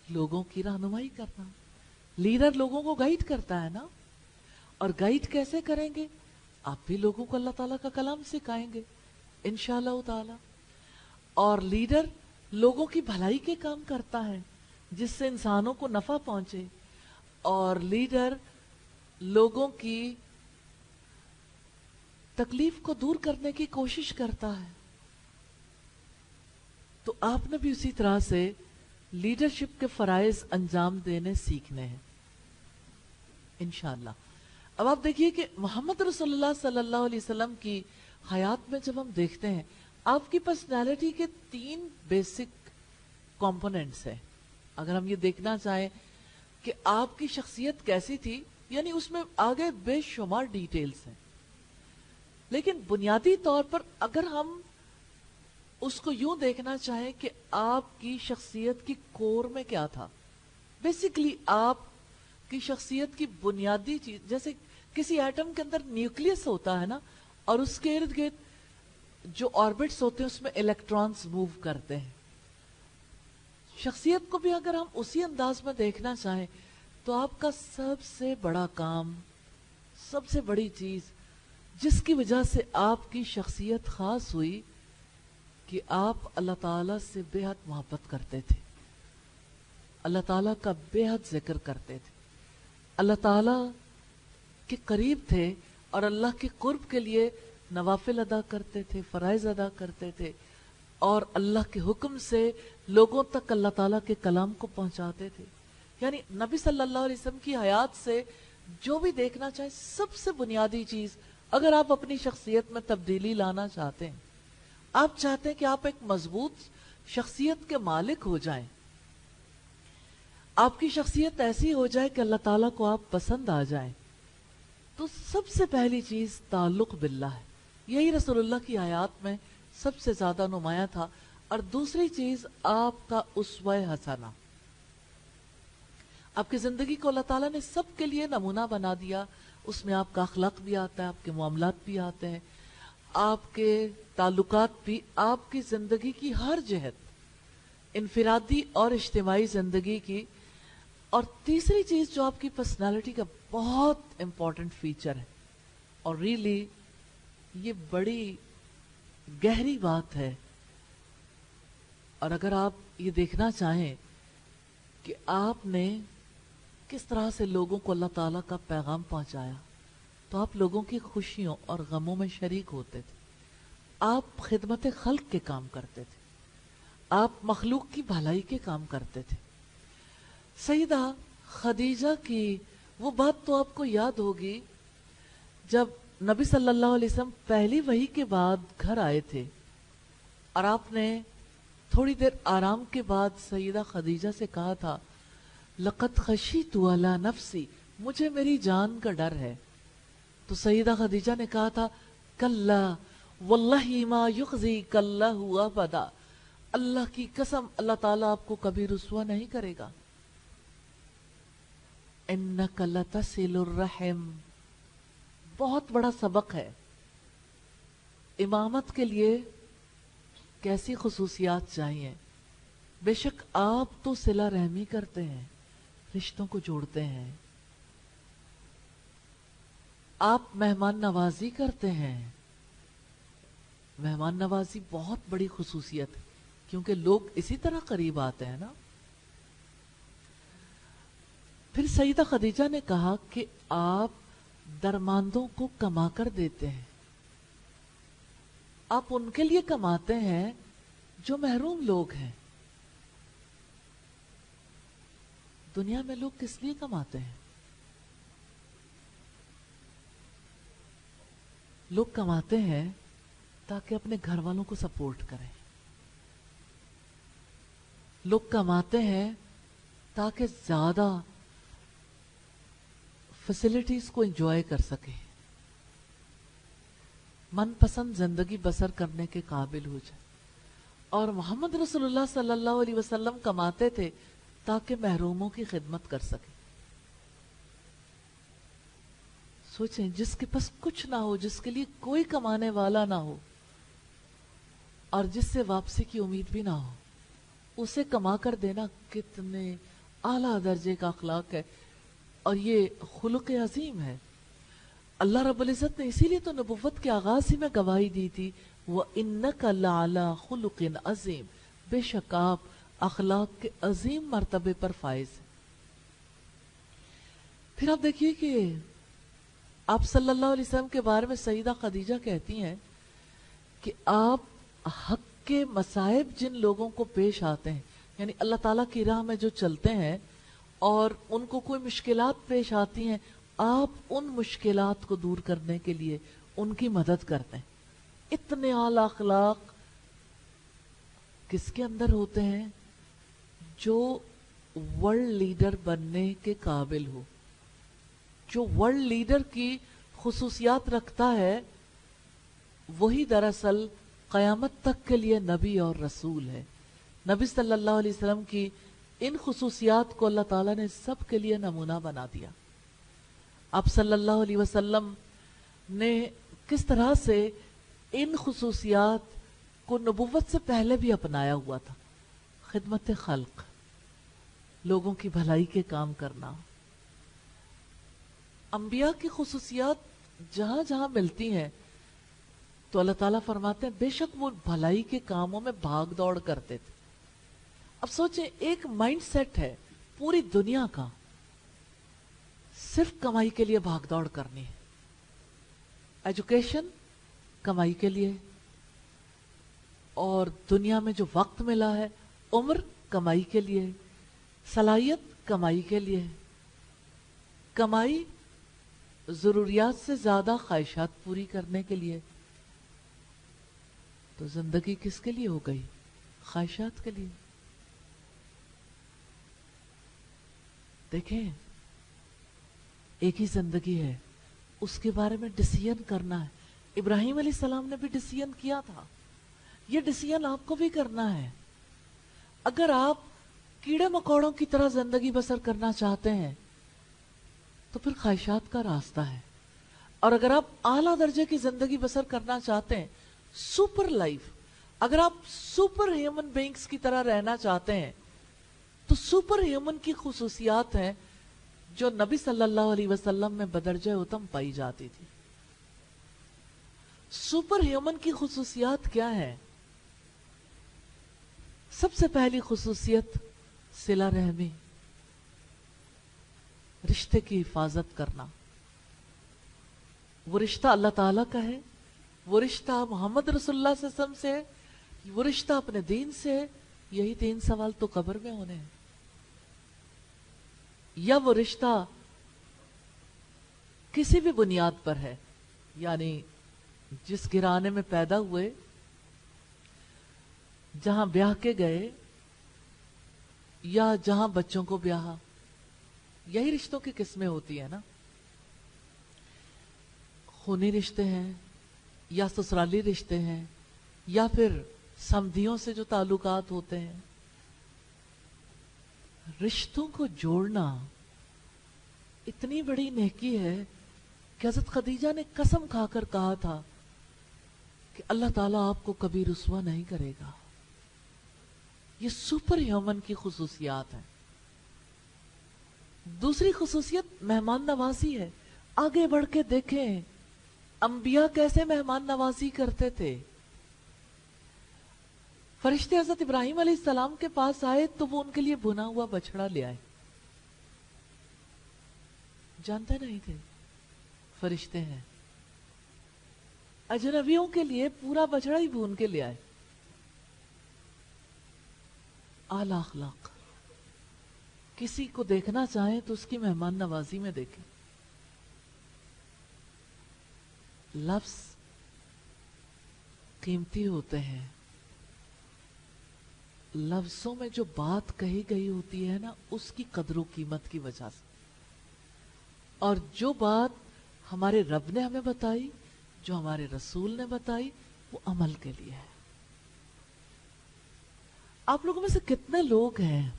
[SPEAKER 1] لوگوں کی رہنمائی کرنا۔ لیڈر لوگوں کو گائیڈ کرتا ہے نا، اور گائیڈ کیسے کریں گے؟ آپ بھی لوگوں کو اللہ تعالیٰ کا کلام سکھائیں گے انشاءاللہ تعالی، اور لیڈر لوگوں کی بھلائی کے کام کرتا ہے جس سے انسانوں کو نفع پہنچے، اور لیڈر لوگوں کی تکلیف کو دور کرنے کی کوشش کرتا ہے۔ تو آپ نے بھی اسی طرح سے لیڈرشپ کے فرائض انجام دینے سیکھنے ہیں انشاءاللہ۔ اب آپ دیکھیے کہ محمد رسول اللہ صلی اللہ علیہ وسلم کی حیات میں جب ہم دیکھتے ہیں، آپ کی پرسنالٹی کے 3 بیسک کمپوننٹس ہیں۔ اگر ہم یہ دیکھنا چاہیں کہ آپ کی شخصیت کیسی تھی، یعنی اس میں آگے بے شمار ڈیٹیلز ہیں، لیکن بنیادی طور پر اگر ہم اس کو یوں دیکھنا چاہیں کہ آپ کی شخصیت کی کور میں کیا تھا، بیسیکلی آپ کی شخصیت کی بنیادی چیز، جیسے کسی ایٹم کے اندر نیوکلیس ہوتا ہے نا، اور اس کے ارد گرد جو آربٹس ہوتے ہیں اس میں الیکٹرانز موو کرتے ہیں۔ شخصیت کو بھی اگر ہم اسی انداز میں دیکھنا چاہیں تو آپ کا سب سے بڑا کام، سب سے بڑی چیز جس کی وجہ سے آپ کی شخصیت خاص ہوئی کہ آپ اللہ تعالیٰ سے بے حد محبت کرتے تھے، اللہ تعالیٰ کا بے حد ذکر کرتے تھے، اللہ تعالیٰ کے قریب تھے، اور اللہ کے قرب کے لیے نوافل ادا کرتے تھے، فرائض ادا کرتے تھے، اور اللہ کے حکم سے لوگوں تک اللہ تعالیٰ کے کلام کو پہنچاتے تھے۔ یعنی نبی صلی اللہ علیہ وسلم کی حیات سے جو بھی دیکھنا چاہے، سب سے بنیادی چیز، اگر آپ اپنی شخصیت میں تبدیلی لانا چاہتے ہیں، آپ چاہتے ہیں کہ آپ ایک مضبوط شخصیت کے مالک ہو جائیں، آپ کی شخصیت ایسی ہو جائے کہ اللہ تعالیٰ کو آپ پسند آ جائیں، تو سب سے پہلی چیز تعلق باللہ ہے۔ یہی رسول اللہ کی حیات میں سب سے زیادہ نمایاں تھا۔ اور دوسری چیز آپ کا اسوہ حسنہ، آپ کی زندگی کو اللہ تعالیٰ نے سب کے لیے نمونہ بنا دیا، اس میں آپ کا اخلاق بھی آتا ہے، آپ کے معاملات بھی آتے ہیں، آپ کے تعلقات بھی، آپ کی زندگی کی ہر جہت، انفرادی اور اجتماعی زندگی کی. اور تیسری چیز جو آپ کی پرسنالٹی کا بہت امپورٹنٹ فیچر ہے، اور ریلی یہ بڑی گہری بات ہے، اور اگر آپ یہ دیکھنا چاہیں کہ آپ نے کس طرح سے لوگوں کو اللہ تعالیٰ کا پیغام پہنچایا، تو آپ لوگوں کی خوشیوں اور غموں میں شریک ہوتے تھے، آپ خدمت خلق کے کام کرتے تھے، آپ مخلوق کی بھلائی کے کام کرتے تھے. سیدہ خدیجہ کی وہ بات تو آپ کو یاد ہوگی، جب نبی صلی اللہ علیہ وسلم پہلی وحی کے بعد گھر آئے تھے اور آپ نے تھوڑی دیر آرام کے بعد سیدہ خدیجہ سے کہا تھا لقد خشیت علی نفسی، مجھے میری جان کا ڈر ہے. تو سیدہ خدیجہ نے کہا تھا کلا واللہ ما یخزیک اللہ ابدا، اللہ کی قسم اللہ تعالیٰ آپ کو کبھی رسوا نہیں کرے گا. انک لتصل الرحم، بہت بڑا سبق ہے. امامت کے لیے کیسی خصوصیات چاہیے؟ بے شک آپ تو صلہ رحمی کرتے ہیں، رشتوں کو جوڑتے ہیں، آپ مہمان نوازی کرتے ہیں. مہمان نوازی بہت بڑی خصوصیت ہے، کیونکہ لوگ اسی طرح قریب آتے ہیں نا. پھر سیدہ خدیجہ نے کہا کہ آپ درماندوں کو کما کر دیتے ہیں، آپ ان کے لیے کماتے ہیں جو محروم لوگ ہیں. دنیا میں لوگ کس لیے کماتے ہیں؟ لوگ کماتے ہیں تاکہ اپنے گھر والوں کو سپورٹ کریں، لوگ کماتے ہیں تاکہ زیادہ فیسلٹیز کو انجوائے کر سکیں، من پسند زندگی بسر کرنے کے قابل ہو جائے. اور محمد رسول اللہ صلی اللہ علیہ وسلم کماتے تھے تاکہ محروموں کی خدمت کر سکیں. سوچیں، جس کے پاس کچھ نہ ہو، جس کے لیے کوئی کمانے والا نہ ہو، اور جس سے واپسی کی امید بھی نہ ہو، اسے کما کر دینا کتنے اعلیٰ درجے کا اخلاق ہے، اور یہ خلق عظیم ہے. اللہ رب العزت نے اسی لیے تو نبوت کے آغاز ہی میں گواہی دی تھی وَإِنَّكَ لَعَلَىٰ خُلُقٍ عَظِيمٍ، بے شک آپ اخلاق کے عظیم مرتبے پر فائز ہیں. پھر آپ دیکھیے کہ آپ صلی اللہ علیہ وسلم کے بارے میں سیدہ خدیجہ کہتی ہیں کہ آپ حق کے مصائب جن لوگوں کو پیش آتے ہیں، یعنی اللہ تعالیٰ کی راہ میں جو چلتے ہیں اور ان کو کوئی مشکلات پیش آتی ہیں، آپ ان مشکلات کو دور کرنے کے لیے ان کی مدد کرتے ہیں. اتنے اعلیٰ اخلاق کس کے اندر ہوتے ہیں؟ جو ورلڈ لیڈر بننے کے قابل ہو، جو ورلڈ لیڈر کی خصوصیات رکھتا ہے، وہی دراصل قیامت تک کے لیے نبی اور رسول ہے. نبی صلی اللہ علیہ وسلم کی ان خصوصیات کو اللہ تعالیٰ نے سب کے لیے نمونہ بنا دیا. آپ صلی اللہ علیہ وسلم نے کس طرح سے ان خصوصیات کو نبوت سے پہلے بھی اپنایا ہوا تھا. خدمت خلق، لوگوں کی بھلائی کے کام کرنا. انبیاء کی خصوصیات جہاں جہاں ملتی ہیں تو اللہ تعالیٰ فرماتے ہیں بے شک وہ بھلائی کے کاموں میں بھاگ دوڑ کرتے تھے. اب سوچیں، ایک مائنڈ سیٹ ہے پوری دنیا کا، صرف کمائی کے لیے بھاگ دوڑ کرنی ہے. ایجوکیشن کمائی کے لیے، اور دنیا میں جو وقت ملا ہے، عمر کمائی کے لیے، صلاحیت کمائی کے لیے. کمائی ضروریات سے زیادہ خواہشات پوری کرنے کے لیے. تو زندگی کس کے لیے ہو گئی؟ خواہشات کے لیے. دیکھیں، ایک ہی زندگی ہے، اس کے بارے میں ڈیسیژن کرنا ہے. ابراہیم علیہ السلام نے بھی ڈیسیژن کیا تھا، یہ ڈیسیژن آپ کو بھی کرنا ہے. اگر آپ کیڑے مکوڑوں کی طرح زندگی بسر کرنا چاہتے ہیں تو پھر خواہشات کا راستہ ہے. اور اگر آپ اعلیٰ درجے کی زندگی بسر کرنا چاہتے ہیں، سپر لائف، اگر آپ سپر ہیومن بینگز کی طرح رہنا چاہتے ہیں، تو سپر ہیومن کی خصوصیات ہیں جو نبی صلی اللہ علیہ وسلم میں بدرجہ اتم پائی جاتی تھی۔ سپر ہیومن کی خصوصیات کیا ہیں؟ سب سے پہلی خصوصیت صلہ رحمی، رشتے کی حفاظت کرنا۔ وہ رشتہ اللہ تعالیٰ کا ہے، وہ رشتہ محمد رسول اللہ صلی اللہ علیہ وسلم سے ہے، وہ رشتہ اپنے دین سے ہے۔ یہی 3 سوال تو قبر میں ہونے ہیں۔ یا وہ رشتہ کسی بھی بنیاد پر ہے، یعنی جس گھرانے میں پیدا ہوئے، جہاں بیاہ کے گئے، یا جہاں بچوں کو بیاہا، یہی رشتوں کی قسمیں ہوتی ہیں نا۔ خونی رشتے ہیں، یا سسرالی رشتے ہیں، یا پھر سمدھیوں سے جو تعلقات ہوتے ہیں۔ رشتوں کو جوڑنا اتنی بڑی نیکی ہے کہ حضرت خدیجہ نے قسم کھا کر کہا تھا کہ اللہ تعالیٰ آپ کو کبھی رسوا نہیں کرے گا۔ یہ سپر ہیومن کی خصوصیات ہیں۔ دوسری خصوصیت مہمان نوازی ہے۔ آگے بڑھ کے دیکھیں انبیاء کیسے مہمان نوازی کرتے تھے۔ فرشتے حضرت ابراہیم علیہ السلام کے پاس آئے تو وہ ان کے لیے بنا ہوا بچڑا لے آئے۔ جانتے نہیں تھے فرشتے ہیں، اجنبیوں کے لیے پورا بچڑا ہی بھون کے لے آئے۔ اعلیٰ اخلاق، کسی کو دیکھنا چاہیں تو اس کی مہمان نوازی میں دیکھیں۔ لفظ قیمتی ہوتے ہیں، لفظوں میں جو بات کہی گئی ہوتی ہے نا، اس کی قدر و قیمت کی وجہ سے۔ اور جو بات ہمارے رب نے ہمیں بتائی، جو ہمارے رسول نے بتائی، وہ عمل کے لیے ہے۔ آپ لوگوں میں سے کتنے لوگ ہیں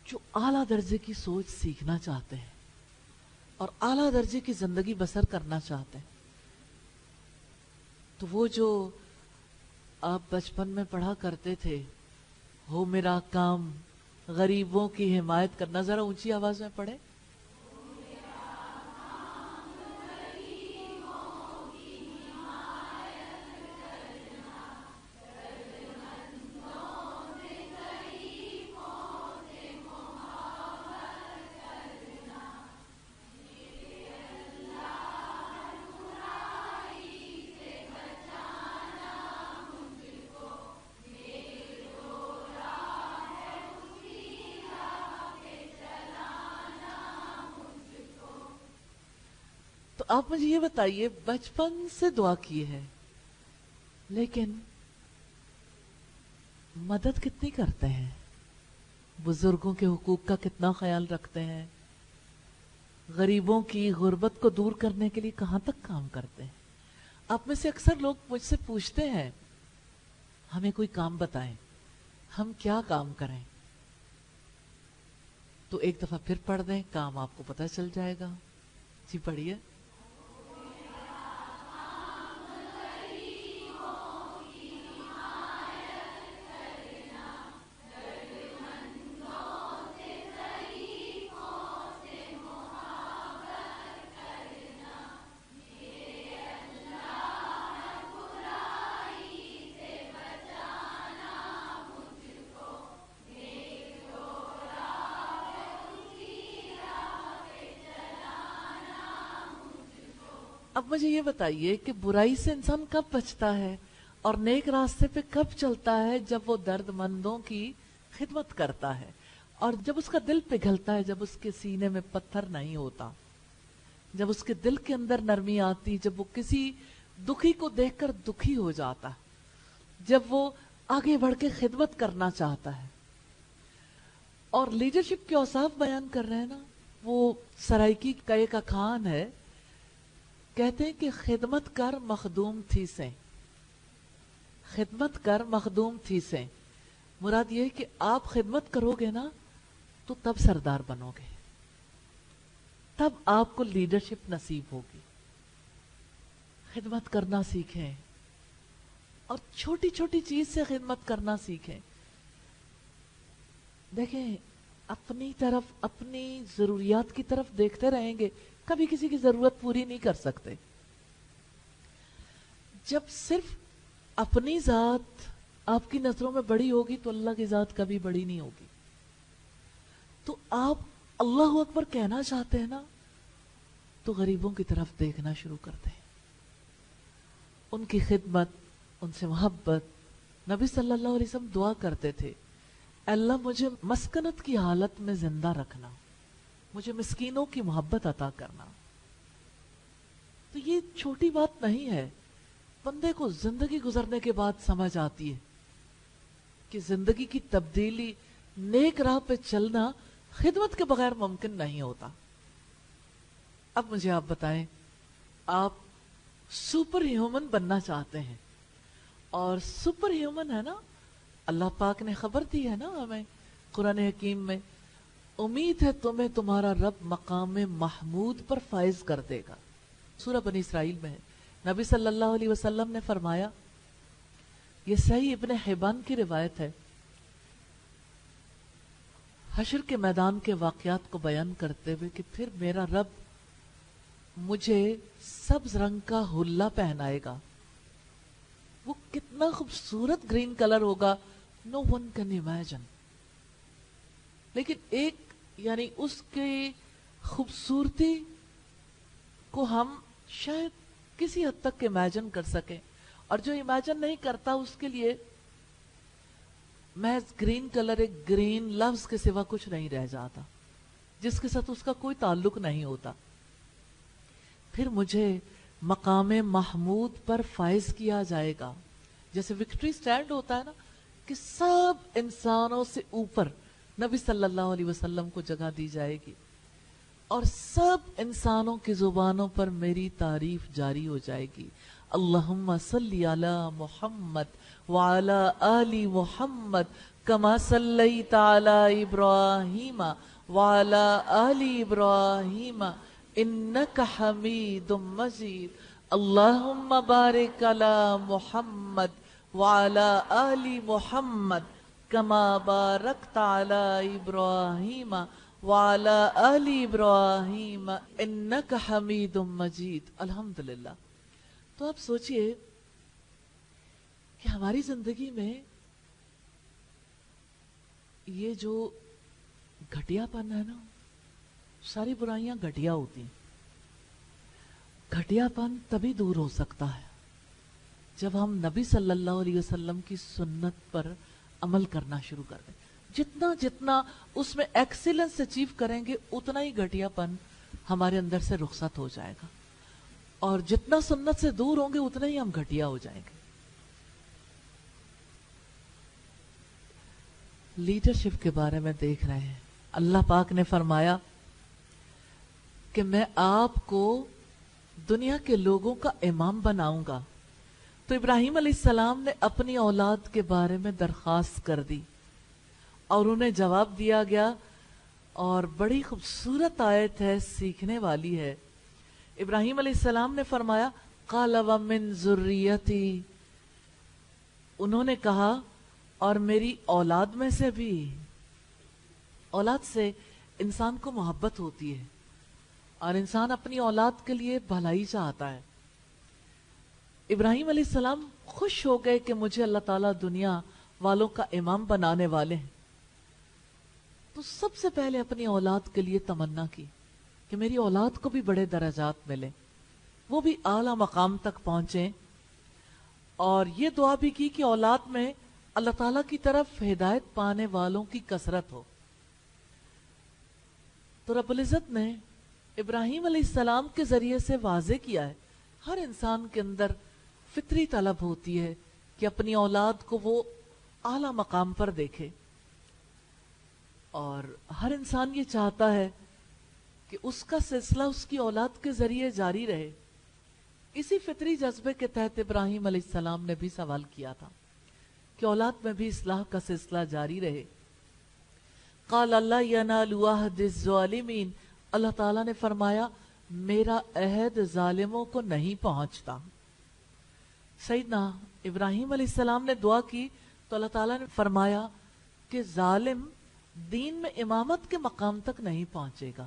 [SPEAKER 1] جو اعلیٰ درجے کی سوچ سیکھنا چاہتے ہیں اور اعلیٰ درجے کی زندگی بسر کرنا چاہتے ہیں؟ تو وہ جو آپ بچپن میں پڑھا کرتے تھے، ہو میرا کام غریبوں کی حمایت کرنا، ذرا اونچی آواز میں پڑھیں۔ تو آپ مجھے یہ بتائیے، بچپن سے دعا کی ہے لیکن مدد کتنی کرتے ہیں؟ بزرگوں کے حقوق کا کتنا خیال رکھتے ہیں؟ غریبوں کی غربت کو دور کرنے کے لیے کہاں تک کام کرتے ہیں؟ آپ میں سے اکثر لوگ مجھ سے پوچھتے ہیں ہمیں کوئی کام بتائیں، ہم کیا کام کریں؟ تو ایک دفعہ پھر پڑھ دیں، کام آپ کو پتہ چل جائے گا۔ جی پڑھیے۔ اب مجھے یہ بتائیے کہ برائی سے انسان کب بچتا ہے اور نیک راستے پہ کب چلتا ہے؟ جب وہ درد مندوں کی خدمت کرتا ہے، اور جب اس کا دل پگھلتا ہے، جب اس کے سینے میں پتھر نہیں ہوتا، جب اس کے دل کے اندر نرمی آتی، جب وہ کسی دکھی کو دیکھ کر دکھی ہو جاتا، جب وہ آگے بڑھ کے خدمت کرنا چاہتا ہے۔ اور لیڈرشپ کے اوصاف بیان کر رہے ہیں نا، وہ سرائکی کا ایک اخوان ہے، کہتے ہیں کہ خدمت کر مخدوم تھی سے، خدمت کر مخدوم تھی سے، مراد یہ ہے کہ آپ خدمت کرو گے نا تو تب سردار بنو گے۔ تب آپ کو لیڈرشپ نصیب ہوگی. خدمت کرنا سیکھیں اور چھوٹی چھوٹی چیز سے خدمت کرنا سیکھیں. دیکھیں اپنی طرف، اپنی ضروریات کی طرف دیکھتے رہیں گے، کبھی کسی کی ضرورت پوری نہیں کر سکتے. جب صرف اپنی ذات آپ کی نظروں میں بڑی ہوگی تو اللہ کی ذات کبھی بڑی نہیں ہوگی. تو آپ اللہ اکبر کہنا چاہتے ہیں نا، تو غریبوں کی طرف دیکھنا شروع کرتے ہیں، ان کی خدمت، ان سے محبت. نبی صلی اللہ علیہ وسلم دعا کرتے تھے، اللہ مجھے مسکنت کی حالت میں زندہ رکھنا، مجھے مسکینوں کی محبت عطا کرنا. تو یہ چھوٹی بات نہیں ہے، بندے کو زندگی گزرنے کے بعد سمجھ آتی ہے کہ زندگی کی تبدیلی، نیک راہ پہ چلنا خدمت کے بغیر ممکن نہیں ہوتا. اب مجھے آپ بتائیں، آپ سپر ہیومن بننا چاہتے ہیں، اور سپر ہیومن ہے نا، اللہ پاک نے خبر دی ہے نا ہمیں قرآن حکیم میں، امید ہے تمہیں تمہارا رب مقام محمود پر فائز کر دے گا. سورہ بنی اسرائیل میں ہے. نبی صلی اللہ علیہ وسلم نے فرمایا، یہ صحیح ابن حبان کی روایت ہے، حشر کے میدان کے واقعات کو بیان کرتے ہوئے کہ پھر میرا رب مجھے سبز رنگ کا حلہ پہنائے گا. وہ کتنا خوبصورت گرین کلر ہوگا، نو ون کین امیجن. لیکن ایک یعنی اس کی خوبصورتی کو ہم شاید کسی حد تک امیجن کر سکیں، اور جو امیجن نہیں کرتا اس کے لیے محض گرین کلر ایک گرین لفظ کے سوا کچھ نہیں رہ جاتا، جس کے ساتھ اس کا کوئی تعلق نہیں ہوتا. پھر مجھے مقام محمود پر فائز کیا جائے گا. جیسے وکٹری سٹینڈ ہوتا ہے نا، کہ سب انسانوں سے اوپر نبی صلی اللہ علیہ وسلم کو جگہ دی جائے گی، اور سب انسانوں کی زبانوں پر میری تعریف جاری ہو جائے گی. اللہم صلی علی محمد وعلی آل محمد کما صلیت علی ابراہیم وعلی آل ابراہیم انک حمید مجید. اللہم بارک علی محمد وعلی آل محمد کما بارکت علی ابراہیم وعلی آل ابراہیم انک حمید مجید. الحمدللہ. تو آپ سوچئے کہ ہماری زندگی میں یہ جو گھٹیا پن ہے نا، ساری برائیاں گھٹیا ہوتی ہیں. گھٹیا پن تبھی دور ہو سکتا ہے جب ہم نبی صلی اللہ علیہ وسلم کی سنت پر عمل کرنا شروع کر دیں. جتنا جتنا اس میں ایکسیلنس اچیو کریں گے، اتنا ہی گھٹیا پن ہمارے اندر سے رخصت ہو جائے گا، اور جتنا سنت سے دور ہوں گے اتنا ہی ہم گھٹیا ہو جائیں گے. لیڈرشپ کے بارے میں دیکھ رہے ہیں، اللہ پاک نے فرمایا کہ میں آپ کو دنیا کے لوگوں کا امام بناؤں گا. تو ابراہیم علیہ السلام نے اپنی اولاد کے بارے میں درخواست کر دی، اور انہیں جواب دیا گیا، اور بڑی خوبصورت آیت ہے، سیکھنے والی ہے. ابراہیم علیہ السلام نے فرمایا، قال ومن ذریتی، انہوں نے کہا اور میری اولاد میں سے بھی. اولاد سے انسان کو محبت ہوتی ہے، اور انسان اپنی اولاد کے لیے بھلائی چاہتا ہے. ابراہیم علیہ السلام خوش ہو گئے کہ مجھے اللہ تعالیٰ دنیا والوں کا امام بنانے والے ہیں. تو سب سے پہلے اپنی اولاد کے لیے تمنا کی کہ میری اولاد کو بھی بڑے درجات ملے، وہ بھی اعلیٰ مقام تک پہنچیں، اور یہ دعا بھی کی کہ اولاد میں اللہ تعالیٰ کی طرف ہدایت پانے والوں کی کثرت ہو. تو رب العزت نے ابراہیم علیہ السلام کے ذریعے سے واضح کیا ہے، ہر انسان کے اندر فطری طلب ہوتی ہے کہ اپنی اولاد کو وہ اعلیٰ مقام پر دیکھے، اور ہر انسان یہ چاہتا ہے کہ اس کا سلسلہ اس کی اولاد کے ذریعے جاری رہے. اسی فطری جذبے کے تحت ابراہیم علیہ السلام نے بھی سوال کیا تھا کہ اولاد میں بھی اصلاح کا سلسلہ جاری رہے. قال اللہ ینال عہد الظالمین اللہ تعالیٰ نے فرمایا میرا عہد ظالموں کو نہیں پہنچتا. سیدنا ابراہیم علیہ السلام نے دعا کی تو اللہ تعالیٰ نے فرمایا کہ ظالم دین میں امامت کے مقام تک نہیں پہنچے گا.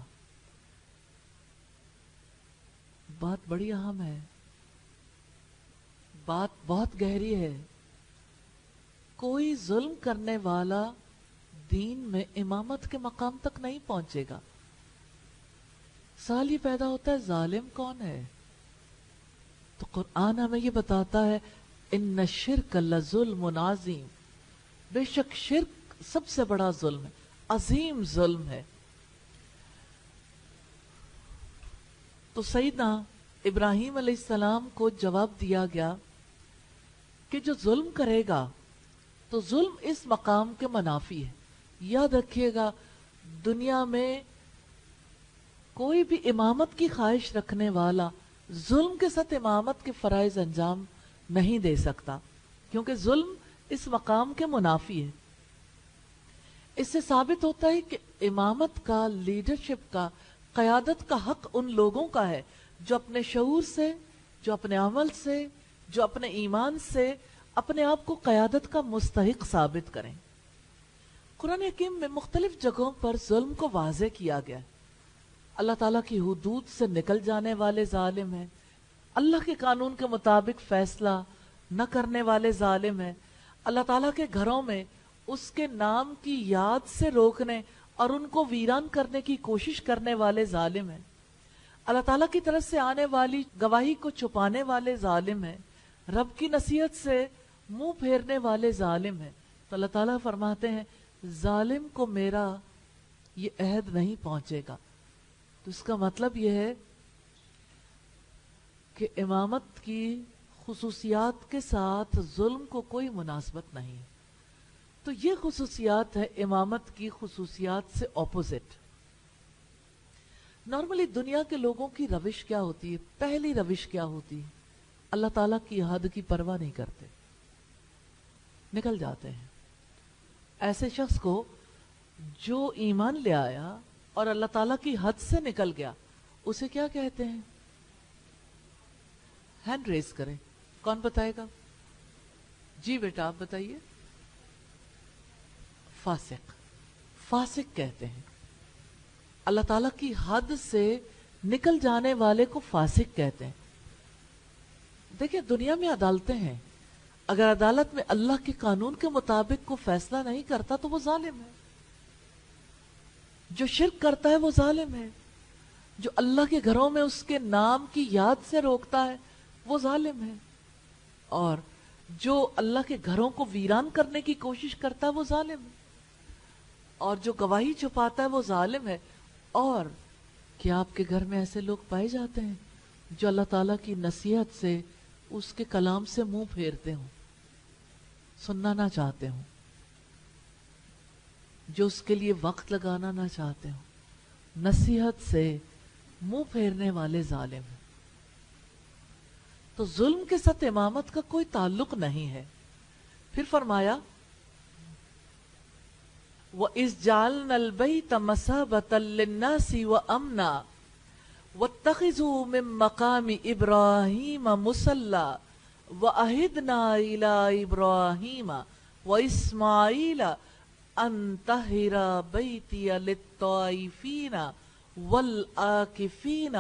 [SPEAKER 1] بات بڑی اہم ہے، بات بہت گہری ہے. کوئی ظلم کرنے والا دین میں امامت کے مقام تک نہیں پہنچے گا. سوال یہ پیدا ہوتا ہے ظالم کون ہے؟ تو قرآن ہمیں یہ بتاتا ہے ان الشرک لظلم عظیم، بے شک شرک سب سے بڑا ظلم ہے، عظیم ظلم ہے. تو سیدنا ابراہیم علیہ السلام کو جواب دیا گیا کہ جو ظلم کرے گا تو ظلم اس مقام کے منافی ہے. یاد رکھیے گا دنیا میں کوئی بھی امامت کی خواہش رکھنے والا ظلم کے ساتھ امامت کے فرائض انجام نہیں دے سکتا، کیونکہ ظلم اس مقام کے منافی ہے. اس سے ثابت ہوتا ہے کہ امامت کا، لیڈرشپ کا، قیادت کا حق ان لوگوں کا ہے جو اپنے شعور سے، جو اپنے عمل سے، جو اپنے ایمان سے اپنے آپ کو قیادت کا مستحق ثابت کریں. قرآن حکیم میں مختلف جگہوں پر ظلم کو واضح کیا گیا ہے. اللہ تعالیٰ کی حدود سے نکل جانے والے ظالم ہیں، اللہ کے قانون کے مطابق فیصلہ نہ کرنے والے ظالم ہیں، اللہ تعالیٰ کے گھروں میں اس کے نام کی یاد سے روکنے اور ان کو ویران کرنے کی کوشش کرنے والے ظالم ہیں، اللہ تعالیٰ کی طرف سے آنے والی گواہی کو چھپانے والے ظالم ہیں، رب کی نصیحت سے منہ پھیرنے والے ظالم ہیں. تو اللہ تعالیٰ فرماتے ہیں ظالم کو میرا یہ عہد نہیں پہنچے گا. تو اس کا مطلب یہ ہے کہ امامت کی خصوصیات کے ساتھ ظلم کو کوئی مناسبت نہیں ہے. تو یہ خصوصیات ہے امامت کی خصوصیات سے اپوزٹ. نارملی دنیا کے لوگوں کی روش کیا ہوتی ہے؟ پہلی روش کیا ہوتی ہے؟ اللہ تعالیٰ کی حد کی پرواہ نہیں کرتے، نکل جاتے ہیں. ایسے شخص کو جو ایمان لے آیا اور اللہ تعالیٰ کی حد سے نکل گیا اسے کیا کہتے ہیں؟ ہینڈ ریز کریں، کون بتائے گا؟ جی بیٹا آپ بتائیے. فاسق. فاسق کہتے ہیں. اللہ تعالیٰ کی حد سے نکل جانے والے کو فاسق کہتے ہیں. دیکھیں دنیا میں عدالتیں ہیں، اگر عدالت میں اللہ کے قانون کے مطابق کو فیصلہ نہیں کرتا تو وہ ظالم ہے. جو شرک کرتا ہے وہ ظالم ہے، جو اللہ کے گھروں میں اس کے نام کی یاد سے روکتا ہے وہ ظالم ہے، اور جو اللہ کے گھروں کو ویران کرنے کی کوشش کرتا ہے وہ ظالم ہے، اور جو گواہی چھپاتا ہے وہ ظالم ہے. اور کیا آپ کے گھر میں ایسے لوگ پائے جاتے ہیں جو اللہ تعالیٰ کی نصیحت سے، اس کے کلام سے منہ پھیرتے ہوں، سننا نہ چاہتے ہوں، جو اس کے لیے وقت لگانا نہ چاہتے ہوں، نصیحت سے منہ پھیرنے والے ظالم ہیں؟ تو ظلم کے ساتھ امامت کا کوئی تعلق نہیں ہے. پھر فرمایا وَإِذْ جَعَلْنَا الْبَيْتَ مَثَابَةً لِلنَّاسِ وَأَمْنًا وَاتَّخِذُوا مِن مَّقَامِ إِبْرَاهِيمَ مُصَلًّى وَأَعِدْنَا إِلَىٰ إِبْرَاهِيمَ وَإِسْمَاعِيلَ أَن طَهِّرَ بَيْتِيَ لِلطَّائِفِينَ وَالْعَاكِفِينَ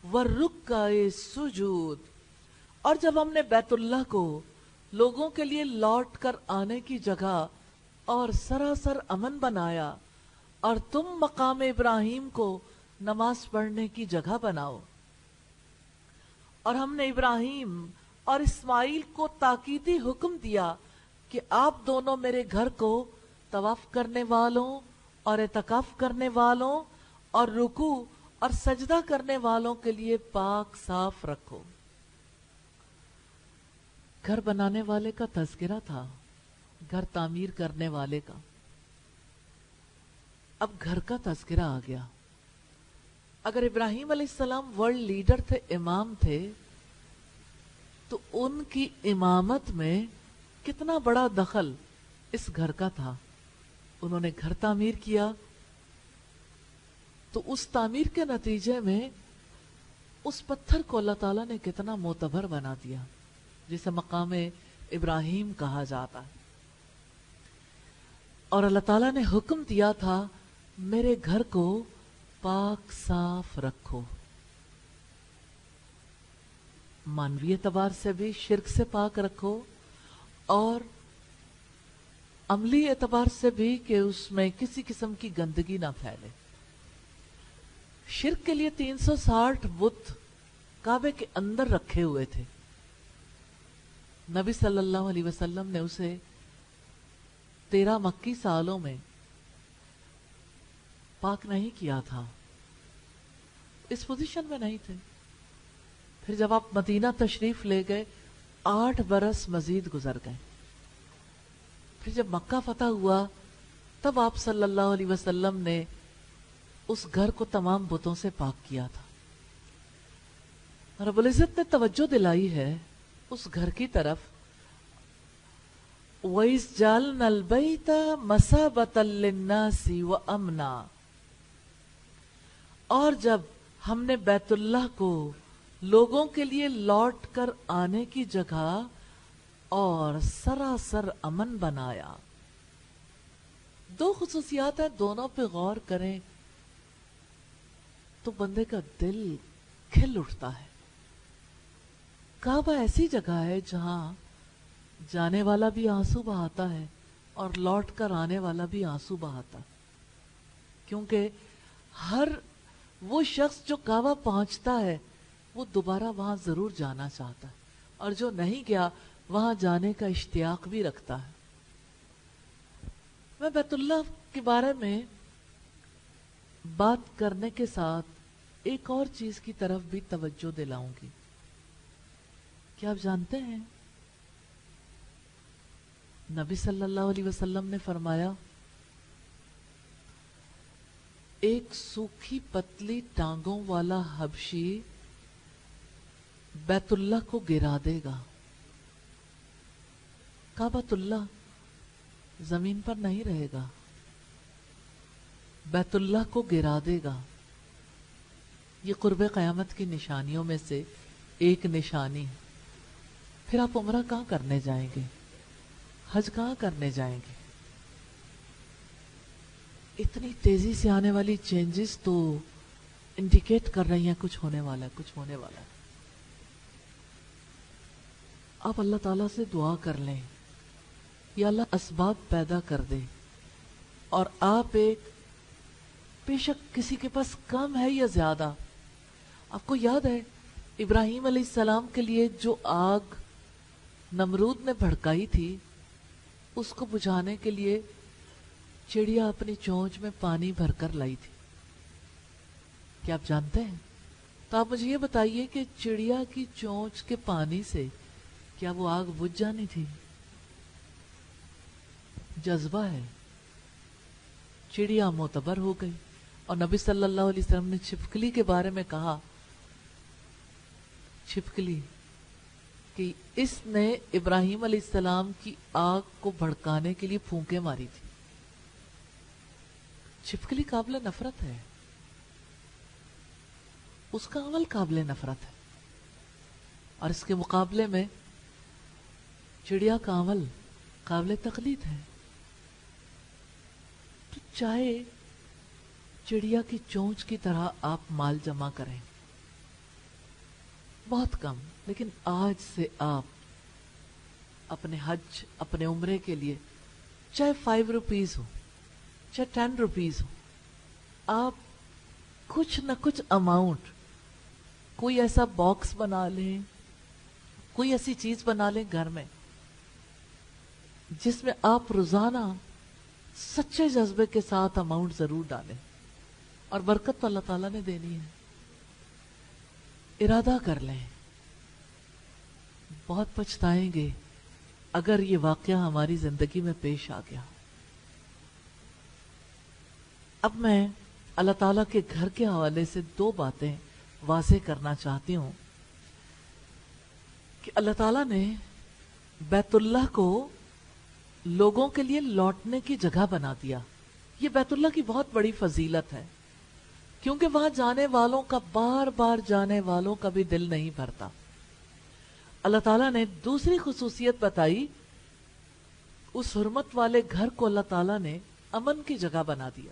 [SPEAKER 1] وَالرُّكَّعِ السُّجُودِ. اور جب ہم نے بیت اللہ کو لوگوں کے لیے لوٹ کر آنے کی جگہ اور سراسر امن بنایا، اور تم مقام ابراہیم کو نماز پڑھنے کی جگہ بناؤ، اور ہم نے ابراہیم اور اسماعیل کو تاکیدی حکم دیا کہ آپ دونوں میرے گھر کو طواف کرنے والوں اور اعتکاف کرنے والوں اور رکوع اور سجدہ کرنے والوں کے لیے پاک صاف رکھو. گھر بنانے والے کا تذکرہ تھا، گھر تعمیر کرنے والے کا. اب گھر کا تذکرہ آ گیا. اگر ابراہیم علیہ السلام ورلڈ لیڈر تھے، امام تھے، تو ان کی امامت میں کتنا بڑا دخل اس گھر کا تھا. انہوں نے گھر تعمیر کیا، تو اس تعمیر کے نتیجے میں اس پتھر کو اللہ تعالیٰ نے کتنا معتبر بنا دیا، جسے مقام ابراہیم کہا جاتا ہے. اور اللہ تعالیٰ نے حکم دیا تھا میرے گھر کو پاک صاف رکھو، مانوی اعتبار سے بھی شرک سے پاک رکھو، اور عملی اعتبار سے بھی کہ اس میں کسی قسم کی گندگی نہ پھیلے. شرک کے لیے 360 بت کعبے کے اندر رکھے ہوئے تھے. نبی صلی اللہ علیہ وسلم نے اسے 13 مکی سالوں میں پاک نہیں کیا تھا، اس پوزیشن میں نہیں تھے. پھر جب آپ مدینہ تشریف لے گئے 8 برس مزید گزر گئے. پھر جب مکہ فتح ہوا تب آپ صلی اللہ علیہ وسلم نے اس گھر کو تمام بتوں سے پاک کیا تھا. رب العزت نے توجہ دلائی ہے اس گھر کی طرف، وَإِذْ جَعَلْنَا الْبَيْتَ مَثَابَةً لِلنَّاسِ وَأَمْنًا، اور جب ہم نے بیت اللہ کو لوگوں کے لیے لوٹ کر آنے کی جگہ اور سراسر امن بنایا. 2 خصوصیات ہیں، دونوں پہ غور کریں تو بندے کا دل کھل اٹھتا ہے. کعبہ ایسی جگہ ہے جہاں جانے والا بھی آنسو بہاتا ہے اور لوٹ کر آنے والا بھی آنسو بہاتا ہے، کیونکہ ہر وہ شخص جو کعبہ پہنچتا ہے وہ دوبارہ وہاں ضرور جانا چاہتا ہے، اور جو نہیں گیا وہاں جانے کا اشتیاق بھی رکھتا ہے. میں بیت اللہ کے بارے میں بات کرنے کے ساتھ ایک اور چیز کی طرف بھی توجہ دلاؤں گی. کیا آپ جانتے ہیں نبی صلی اللہ علیہ وسلم نے فرمایا ایک سوکھی پتلی ٹانگوں والا حبشی بیت اللہ کو گرا دے گا. کعبۃ اللہ زمین پر نہیں رہے گا، بیت اللہ کو گرا دے گا. یہ قرب قیامت کی نشانیوں میں سے ایک نشانی. پھر آپ عمرہ کہاں کرنے جائیں گے؟ حج کہاں کرنے جائیں گے؟ اتنی تیزی سے آنے والی چینجز تو انڈیکیٹ کر رہی ہیں کچھ ہونے والا ہے، کچھ ہونے والا ہے. آپ اللہ تعالیٰ سے دعا کر لیں یا اللہ اسباب پیدا کر دے، اور آپ ایک بے شک کسی کے پاس کم ہے یا زیادہ. آپ کو یاد ہے ابراہیم علیہ السلام کے لیے جو آگ نمرود نے بھڑکائی تھی، اس کو بجھانے کے لیے چڑیا اپنی چونچ میں پانی بھر کر لائی تھی. کیا آپ جانتے ہیں؟ تو آپ مجھے یہ بتائیے کہ چڑیا کی چونچ کے پانی سے کیا وہ آگ بجھ جانی تھی؟ جذبہ ہے. چڑیا معتبر ہو گئی، اور نبی صلی اللہ علیہ وسلم نے چھپکلی کے بارے میں کہا، چھپکلی کہ اس نے ابراہیم علیہ السلام کی آگ کو بھڑکانے کے لیے پھونکے ماری تھی. چھپکلی قابل نفرت ہے، اس کا عمل قابل نفرت ہے، اور اس کے مقابلے میں چڑیا کا عمل قابل تقلید ہے. تو چاہے چڑیا کی چونچ کی طرح آپ مال جمع کریں، بہت کم، لیکن آج سے آپ اپنے حج، اپنے عمرے کے لیے چاہے 5 روپیز ہو، چاہے 10 روپیز ہو، آپ کچھ نہ کچھ اماؤنٹ، کوئی ایسا باکس بنا لیں، کوئی ایسی چیز بنا لیں گھر میں جس میں آپ روزانہ سچے جذبے کے ساتھ اماؤنٹ ضرور ڈالیں، اور برکت تو اللہ تعالیٰ نے دینی ہے. ارادہ کر لیں. بہت پچھتائیں گے اگر یہ واقعہ ہماری زندگی میں پیش آ گیا. اب میں اللہ تعالیٰ کے گھر کے حوالے سے 2 باتیں واضح کرنا چاہتی ہوں کہ اللہ تعالیٰ نے بیت اللہ کو لوگوں کے لیے لوٹنے کی جگہ بنا دیا. یہ بیت اللہ کی بہت بڑی فضیلت ہے. کیونکہ وہاں جانے والوں کا بار بار جانے والوں کا بھی دل نہیں بھرتا۔ اللہ تعالیٰ نے دوسری خصوصیت بتائی، اس حرمت والے گھر کو اللہ تعالیٰ نے امن کی جگہ بنا دیا۔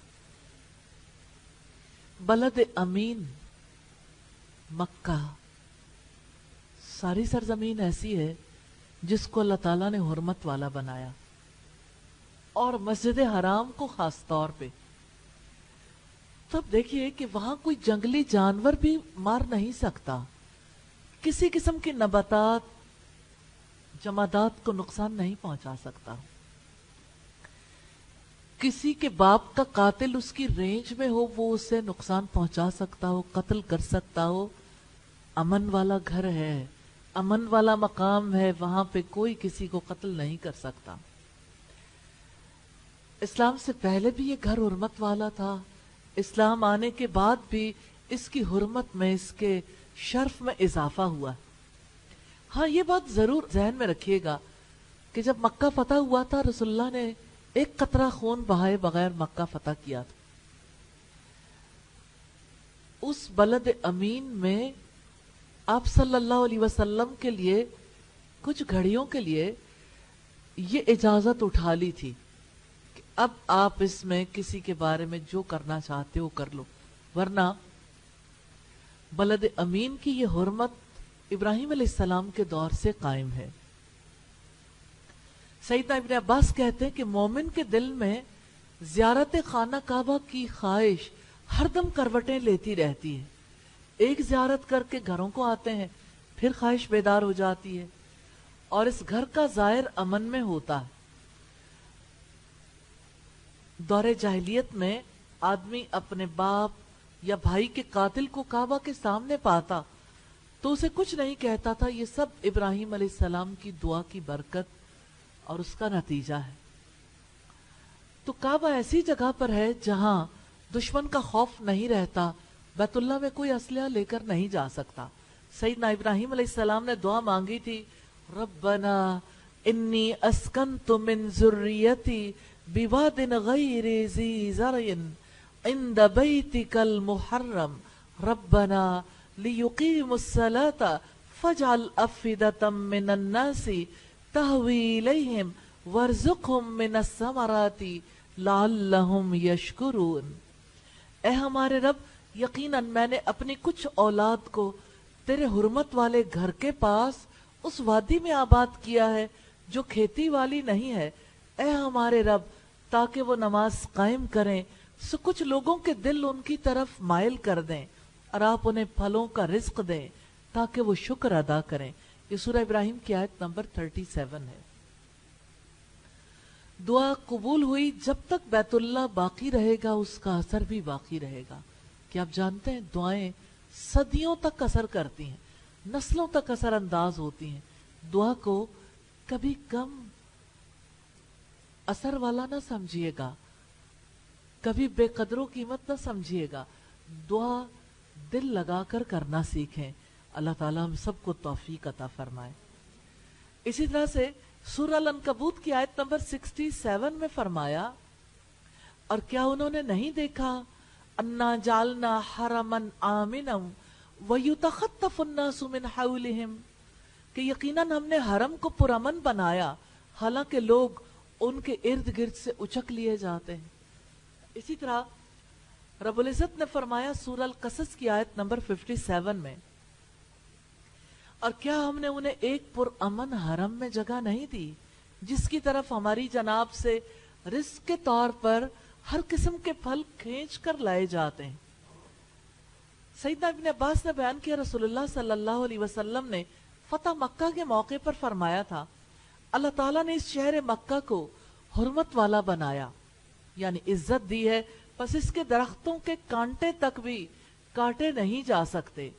[SPEAKER 1] بلد امین مکہ، ساری سرزمین ایسی ہے جس کو اللہ تعالیٰ نے حرمت والا بنایا، اور مسجد حرام کو خاص طور پہ۔ تب دیکھیے کہ وہاں کوئی جنگلی جانور بھی مار نہیں سکتا، کسی قسم کی نباتات جمادات کو نقصان نہیں پہنچا سکتا، کسی کے باپ کا قاتل اس کی رینج میں ہو وہ اسے نقصان پہنچا سکتا ہو، قتل کر سکتا ہو۔ امن والا گھر ہے، امن والا مقام ہے، وہاں پہ کوئی کسی کو قتل نہیں کر سکتا۔ اسلام سے پہلے بھی یہ گھر حرمت والا تھا، اسلام آنے کے بعد بھی اس کی حرمت میں، اس کے شرف میں اضافہ ہوا۔ ہاں یہ بات ضرور ذہن میں رکھیے گا کہ جب مکہ فتح ہوا تھا، رسول اللہ نے ایک قطرہ خون بہائے بغیر مکہ فتح کیا تھا۔ اس بلد امین میں آپ صلی اللہ علیہ وسلم کے لیے کچھ گھڑیوں کے لیے یہ اجازت اٹھا لی تھی کہ اب آپ اس میں کسی کے بارے میں جو کرنا چاہتے ہو کر لو، ورنہ بلد امین کی یہ حرمت ابراہیم علیہ السلام کے دور سے قائم ہے۔ سیدنا ابن عباس کہتے ہیں کہ مومن کے دل میں زیارت خانہ کعبہ کی خواہش ہر دم کروٹیں لیتی رہتی ہے، ایک زیارت کر کے گھروں کو آتے ہیں، پھر خواہش بیدار ہو جاتی ہے، اور اس گھر کا ظاہر امن میں ہوتا ہے۔ دور جاہلیت میں آدمی اپنے باپ یا بھائی کے قاتل کو کعبہ کے سامنے پاتا تو اسے کچھ نہیں کہتا تھا، یہ سب ابراہیم علیہ السلام کی دعا کی برکت اور اس کا نتیجہ ہے۔ تو کعبہ ایسی جگہ پر ہے جہاں دشمن کا خوف نہیں رہتا، بیت اللہ میں کوئی اسلحہ لے کر نہیں جا سکتا۔ سیدنا ابراہیم علیہ السلام نے دعا مانگی تھی، ربنا انی اسکنت من ذریتی بواد غیر ذی زرع عند بیتک المحرم ربنا لیقیموا الصلاة فاجعل افئدة من الناس تہوی الیہم وارزقہم من الثمرات لعلہم یشکرون۔ اے ہمارے رب، یقیناً میں نے اپنی کچھ اولاد کو تیرے حرمت والے گھر کے پاس اس وادی میں آباد کیا ہے جو کھیتی والی نہیں ہے، اے ہمارے رب، تاکہ وہ نماز قائم کریں، سو کچھ لوگوں کے دل ان کی طرف مائل کر دیں، اور آپ انہیں پھلوں کا رزق دیں تاکہ وہ شکر ادا کریں۔ یہ سورہ ابراہیم کی آیت نمبر 37 ہے۔ دعا قبول ہوئی، جب تک بیت اللہ باقی رہے گا اس کا اثر بھی باقی رہے گا۔ کہ آپ جانتے ہیں دعائیں صدیوں تک اثر کرتی ہیں، نسلوں تک اثر انداز ہوتی ہیں۔ دعا کو کبھی کم اثر والا نہ سمجھیے گا، کبھی بے قدر و قیمت نہ سمجھیے گا، دعا دل لگا کر کرنا سیکھیں۔ اللہ تعالیٰ ہم سب کو توفیق عطا فرمائے۔ اسی طرح سے سورہ العنکبوت کی آیت نمبر 67 میں فرمایا، اور کیا انہوں نے نہیں دیکھا انا جعلنا حرما آمنا ویتخطف الناس من حولہم، کہ یقیناً ہم نے حرم کو پرامن بنایا حالانکہ لوگ ان کے ارد گرد سے اچک لیے جاتے ہیں۔ اسی طرح رب العزت نے فرمایا سورہ القصص کی آیت نمبر 57 میں، اور کیا ہم نے انہیں ایک پرامن حرم میں جگہ نہیں دی جس کی طرف ہماری جناب سے رزق کے طور پر ہر قسم کے پھل کھینچ کر لائے جاتے ہیں۔ سیدنا ابن عباس نے بیان کیا، رسول اللہ صلی اللہ علیہ وسلم نے فتح مکہ کے موقع پر فرمایا تھا، اللہ تعالیٰ نے اس شہر مکہ کو حرمت والا بنایا، یعنی عزت دی ہے، پس اس کے درختوں کے کانٹے تک بھی کاٹے نہیں جا سکتے،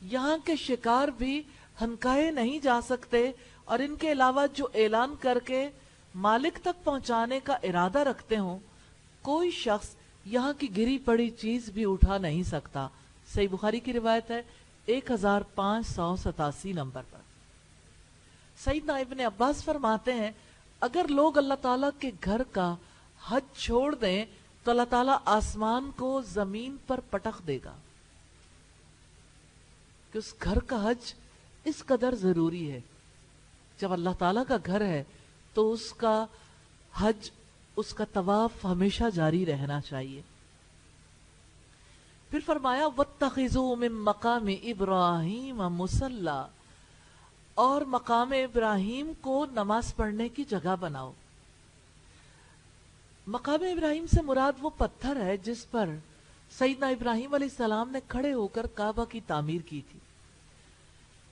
[SPEAKER 1] یہاں کے شکار بھی ہنکائے نہیں جا سکتے، اور ان کے علاوہ جو اعلان کر کے مالک تک پہنچانے کا ارادہ رکھتے ہوں، کوئی شخص یہاں کی گری پڑی چیز بھی اٹھا نہیں سکتا۔ صحیح بخاری کی روایت ہے 1587 نمبر پر۔ سیدنا ابن عباس فرماتے ہیں، اگر لوگ اللہ تعالیٰ کے گھر کا حج چھوڑ دیں تو اللہ تعالیٰ آسمان کو زمین پر پٹخ دے گا کہ اس گھر کا حج اس قدر ضروری ہے. جب اللہ تعالیٰ کا گھر ہے تو اس کا حج، اس کا طواف ہمیشہ جاری رہنا چاہیے. پھر فرمایا وَاتَّخِذُوا مِن مَّقَامِ إِبْرَاهِيمَ مُصَلًّى، اور مقام ابراہیم کو نماز پڑھنے کی جگہ بناؤ. مقام ابراہیم سے مراد وہ پتھر ہے جس پر سیدنا ابراہیم علیہ السلام نے کھڑے ہو کر کعبہ کی تعمیر کی تھی.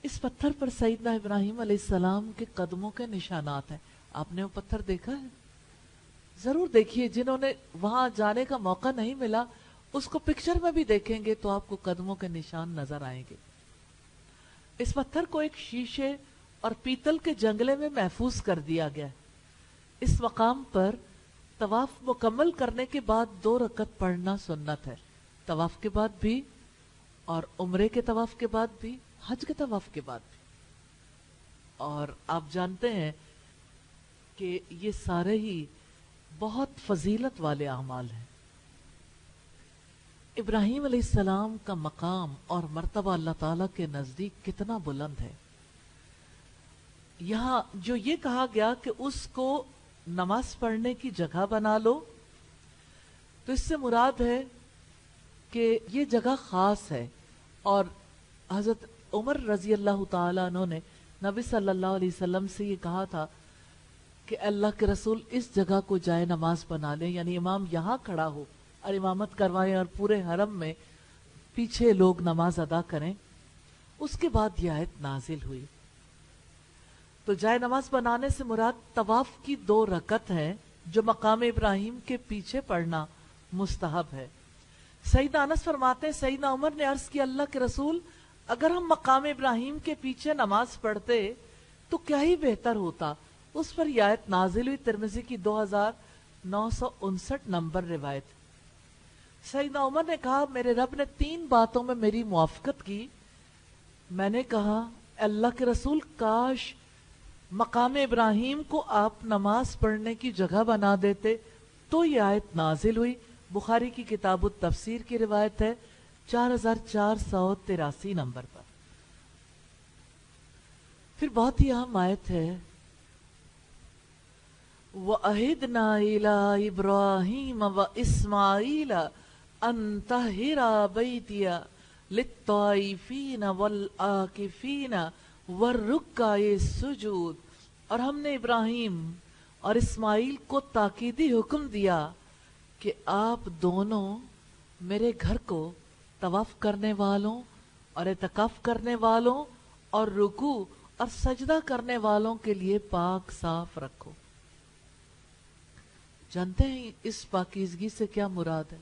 [SPEAKER 1] اس پتھر پر سیدنا ابراہیم علیہ السلام کے قدموں کے نشانات ہیں. آپ نے وہ پتھر دیکھا ہے؟ ضرور دیکھیے. جنہوں نے وہاں جانے کا موقع نہیں ملا اس کو پکچر میں بھی دیکھیں گے تو آپ کو قدموں کے نشان نظر آئیں گے. اس پتھر کو ایک شیشے اور پیتل کے جنگلے میں محفوظ کر دیا گیا ہے. اس مقام پر طواف مکمل کرنے کے بعد 2 رکعت پڑھنا سنت ہے. طواف کے بعد بھی اور عمرے کے طواف کے بعد بھی، حج کے طواف کے بعد بھی. اور آپ جانتے ہیں کہ یہ سارے ہی بہت فضیلت والے اعمال ہیں. ابراہیم علیہ السلام کا مقام اور مرتبہ اللہ تعالیٰ کے نزدیک کتنا بلند ہے. یہاں جو یہ کہا گیا کہ اس کو نماز پڑھنے کی جگہ بنا لو، تو اس سے مراد ہے کہ یہ جگہ خاص ہے. اور حضرت عمر رضی اللہ تعالیٰ عنہ نے نبی صلی اللہ علیہ وسلم سے یہ کہا تھا کہ اللہ کے رسول اس جگہ کو جائے نماز بنا لیں، یعنی امام یہاں کھڑا ہو اور امامت کروائیں اور پورے حرم میں پیچھے لوگ نماز ادا کریں. اس کے بعد یہ آیت نازل ہوئی. تو جائے نماز بنانے سے مراد طواف کی 2 رکعت ہے جو مقام ابراہیم کے پیچھے پڑھنا مستحب ہے. سیدنا انس فرماتے ہیں سیدنا عمر نے عرض کیا اللہ کے رسول اگر ہم مقام ابراہیم کے پیچھے نماز پڑھتے تو کیا ہی بہتر ہوتا. اس پر یہ آیت نازل ہوئی. ترمذی کی 2959 نمبر روایت. سیدنا عمر نے کہا میرے رب نے 3 باتوں میں میری موافقت کی. میں نے کہا اللہ کے رسول کاش مقام ابراہیم کو آپ نماز پڑھنے کی جگہ بنا دیتے. تو یہ آیت نازل ہوئی. بخاری کی کتاب التفسیر کی روایت ہے 4483 نمبر پر. پھر بہت ہی اہم آیت ہے وَأَهِدْنَا إِلَىٰ إِبْرَاهِيمَ وَإِسْمَاعِيلَ أَن طَهِّرَا بَيْتِيَ لِلطَّائِفِينَ وَالْعَاكِفِينَ وَالرُّكَّعِ السُّجُودِ. اور ہم نے ابراہیم اور اسماعیل کو تاکیدی حکم دیا کہ آپ دونوں میرے گھر کو طواف کرنے والوں اور اعتکاف کرنے والوں اور رکوع اور سجدہ کرنے والوں کے لیے پاک صاف رکھو. جانتے ہیں اس پاکیزگی سے کیا مراد ہے؟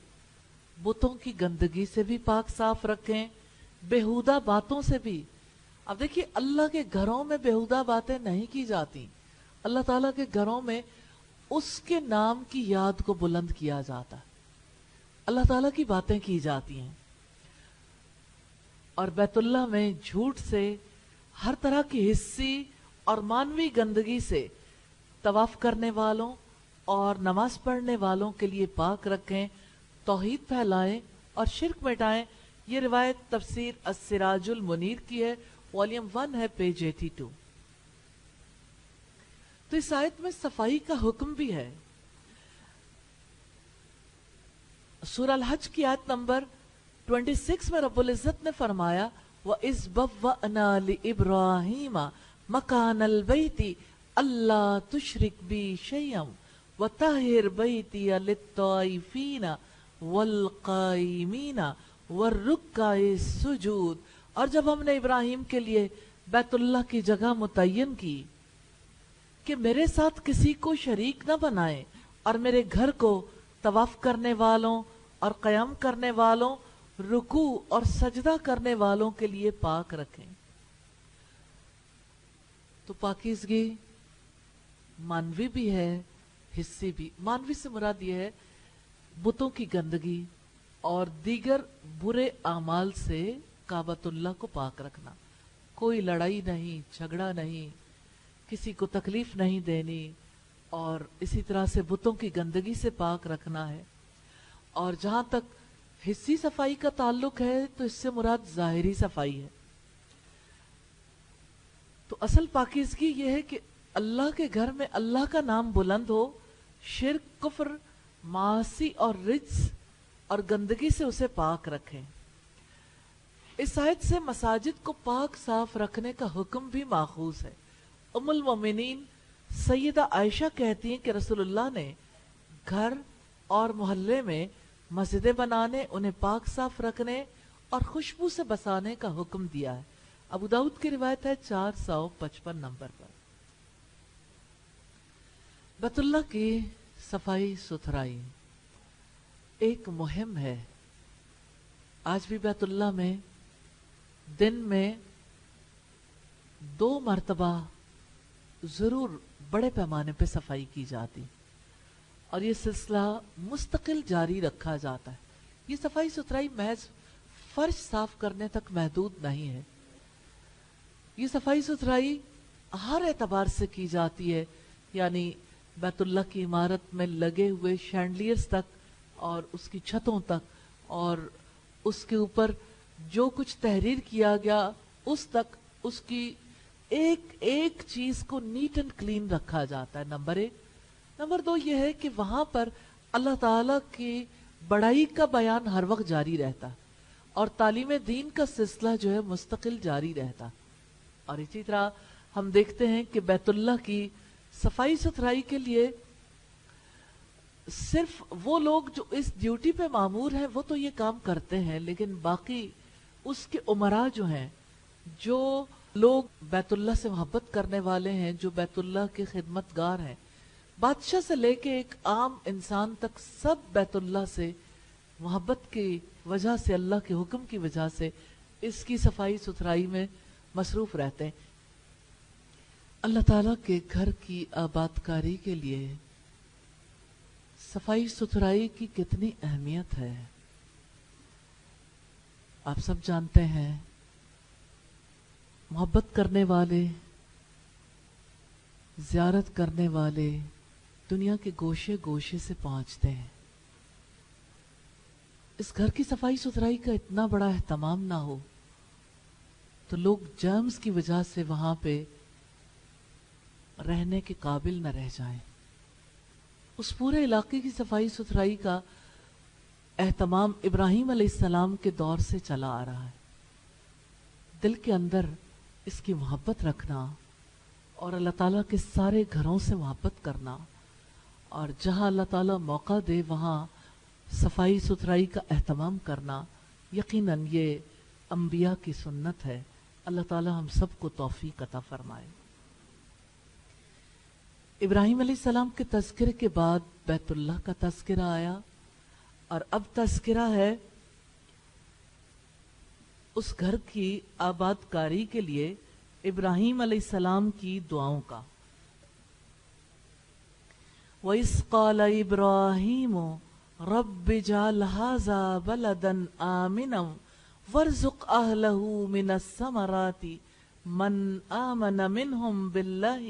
[SPEAKER 1] بتوں کی گندگی سے بھی پاک صاف رکھیں، بےہودہ باتوں سے بھی. اب دیکھیے اللہ کے گھروں میں بےہودہ باتیں نہیں کی جاتی. اللہ تعالیٰ کے گھروں میں اس کے نام کی یاد کو بلند کیا جاتا ہے. اللہ تعالیٰ کی باتیں کی جاتی ہیں. اور بیت اللہ میں جھوٹ سے، ہر طرح کی حسی اور مانوی گندگی سے طواف کرنے والوں اور نماز پڑھنے والوں کے لیے پاک رکھیں، توحید پھیلائیں اور شرک مٹائیں. یہ روایت تفسیر السراج المنیر کی ہے، والیوم 1 ہے، پیج 82. تو اس آیت میں صفائی کا حکم بھی ہے. سورہ الحج کی آیت نمبر 26 میں رب العزت نے فرمایا وَإِذْ بَوَّأْنَا لِإِبْرَاهِيمَ مَكَانَ الْبَيْتِ أَلَّا تُشْرِكْ بِي شَيْئًا وَطَهِّرْ بَيْتِيَ لِلطَّائِفِينَ وَالْقَائِمِينَ وَالرُّكَّعِ السُّجُودِ. اور جب ہم نے ابراہیم کے لیے بیت اللہ کی جگہ متعین کی کہ میرے ساتھ کسی کو شریک نہ بنائیں اور میرے گھر کو طواف کرنے والوں اور قیام کرنے والوں، رکوع اور سجدہ کرنے والوں کے لیے پاک رکھیں. تو پاکیزگی مانوی بھی ہے، حسی بھی. مانوی سے مراد یہ ہے بتوں کی گندگی اور دیگر برے اعمال سے کعبۃ اللہ کو پاک رکھنا. کوئی لڑائی نہیں، جھگڑا نہیں، کسی کو تکلیف نہیں دینی، اور اسی طرح سے بتوں کی گندگی سے پاک رکھنا ہے. اور جہاں تک حصی صفائی کا تعلق ہے تو اس سے مراد ظاہری صفائی ہے. تو اصل پاکیزگی یہ ہے کہ اللہ کے گھر میں اللہ کا نام بلند ہو، شرک، کفر، معاصی اور رجس اور گندگی سے اسے پاک رکھیں. اس آیت سے مساجد کو پاک صاف رکھنے کا حکم بھی ماخوذ ہے. ام المومنین سیدہ عائشہ کہتی ہیں کہ رسول اللہ نے گھر اور محلے میں مسجدیں بنانے، انہیں پاک صاف رکھنے اور خوشبو سے بسانے کا حکم دیا ہے. ابو داؤد کی روایت ہے 455 نمبر پر. بیت اللہ کی صفائی ستھرائی ایک مہم ہے. آج بھی بیت اللہ میں دن میں 2 مرتبہ ضرور بڑے پیمانے پہ صفائی کی جاتی اور یہ سلسلہ مستقل جاری رکھا جاتا ہے. یہ صفائی ستھرائی محض فرش صاف کرنے تک محدود نہیں ہے. یہ صفائی ستھرائی ہر اعتبار سے کی جاتی ہے، یعنی بیت اللہ کی عمارت میں لگے ہوئے شینڈلیئرز تک اور اس کی چھتوں تک اور اس کے اوپر جو کچھ تحریر کیا گیا اس تک، اس کی ایک ایک چیز کو نیٹ اینڈ کلین رکھا جاتا ہے. نمبر 1. نمبر 2 یہ ہے کہ وہاں پر اللہ تعالیٰ کی بڑائی کا بیان ہر وقت جاری رہتا اور تعلیم دین کا سلسلہ جو ہے مستقل جاری رہتا. اور اسی طرح ہم دیکھتے ہیں کہ بیت اللہ کی صفائی ستھرائی کے لیے صرف وہ لوگ جو اس ڈیوٹی پہ مامور ہیں وہ تو یہ کام کرتے ہیں، لیکن باقی اس کے امراء جو ہیں، جو لوگ بیت اللہ سے محبت کرنے والے ہیں، جو بیت اللہ کے خدمت گار ہیں، بادشاہ سے لے کے ایک عام انسان تک، سب بیت اللہ سے محبت کی وجہ سے، اللہ کے حکم کی وجہ سے اس کی صفائی ستھرائی میں مصروف رہتے ہیں. اللہ تعالیٰ کے گھر کی آبادکاری کے لیے صفائی ستھرائی کی کتنی اہمیت ہے آپ سب جانتے ہیں. محبت کرنے والے، زیارت کرنے والے دنیا کے گوشے گوشے سے پہنچتے ہیں. اس گھر کی صفائی ستھرائی کا اتنا بڑا اہتمام نہ ہو تو لوگ جرمز کی وجہ سے وہاں پہ رہنے کے قابل نہ رہ جائیں. اس پورے علاقے کی صفائی ستھرائی کا اہتمام ابراہیم علیہ السلام کے دور سے چلا آ رہا ہے. دل کے اندر اس کی محبت رکھنا اور اللہ تعالیٰ کے سارے گھروں سے محبت کرنا، اور جہاں اللہ تعالیٰ موقع دے وہاں صفائی ستھرائی کا اہتمام کرنا، یقیناً یہ انبیاء کی سنت ہے. اللہ تعالیٰ ہم سب کو توفیق عطا فرمائے. ابراہیم علیہ السلام کے تذکرے کے بعد بیت اللہ کا تذکرہ آیا، اور اب تذکرہ ہے اس گھر کی آبادکاری کے لیے ابراہیم علیہ السلام کی دعاؤں کا. وَإِذْ قَالَ إِبْرَاهِيمُ رَبِّ اجْعَلْ هَٰذَا بَلَدًا آمِنًا وَارْزُقْ أَهْلَهُ مِنَ الثَّمَرَاتِ مَنْ آمَنَ مِنْهُمْ بِاللَّهِ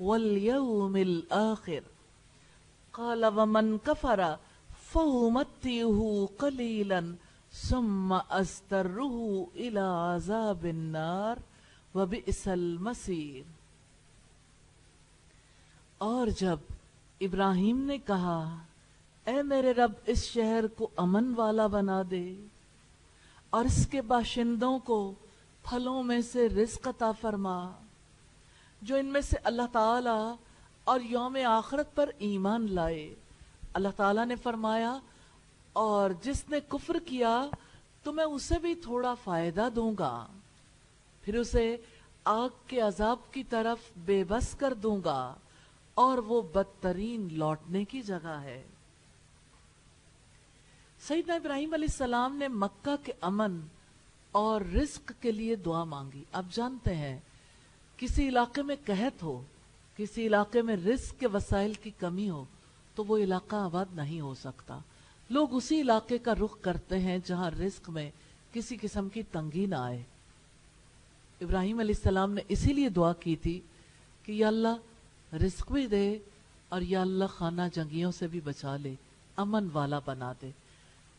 [SPEAKER 1] وَالْيَوْمِ الْآخِرِ قَالَ وَمَنْ كَفَرَ فَأُمَتِّعُهُ قَلِيلًا ثُمَّ أَضْطَرُّهُ إِلَىٰ عَذَابِ النَّارِ وَبِئْسَ الْمَصِيرُ. اور جب ابراہیم نے کہا اے میرے رب اس شہر کو امن والا بنا دے اور اس کے باشندوں کو پھلوں میں سے رزق عطا فرما، جو ان میں سے اللہ تعالی اور یوم آخرت پر ایمان لائے. اللہ تعالیٰ نے فرمایا اور جس نے کفر کیا تو میں اسے بھی تھوڑا فائدہ دوں گا، پھر اسے آگ کے عذاب کی طرف بے بس کر دوں گا اور وہ بدترین لوٹنے کی جگہ ہے. سیدنا ابراہیم علیہ السلام نے مکہ کے امن اور رزق کے لیے دعا مانگی. آپ جانتے ہیں کسی علاقے میں قحط ہو، کسی علاقے میں رزق کے وسائل کی کمی ہو تو وہ علاقہ آباد نہیں ہو سکتا. لوگ اسی علاقے کا رخ کرتے ہیں جہاں رزق میں کسی قسم کی تنگی نہ آئے. ابراہیم علیہ السلام نے اسی لیے دعا کی تھی کہ یا اللہ رزق بھی دے اور یا اللہ خانہ جنگیوں سے بھی بچا لے، امن والا بنا دے.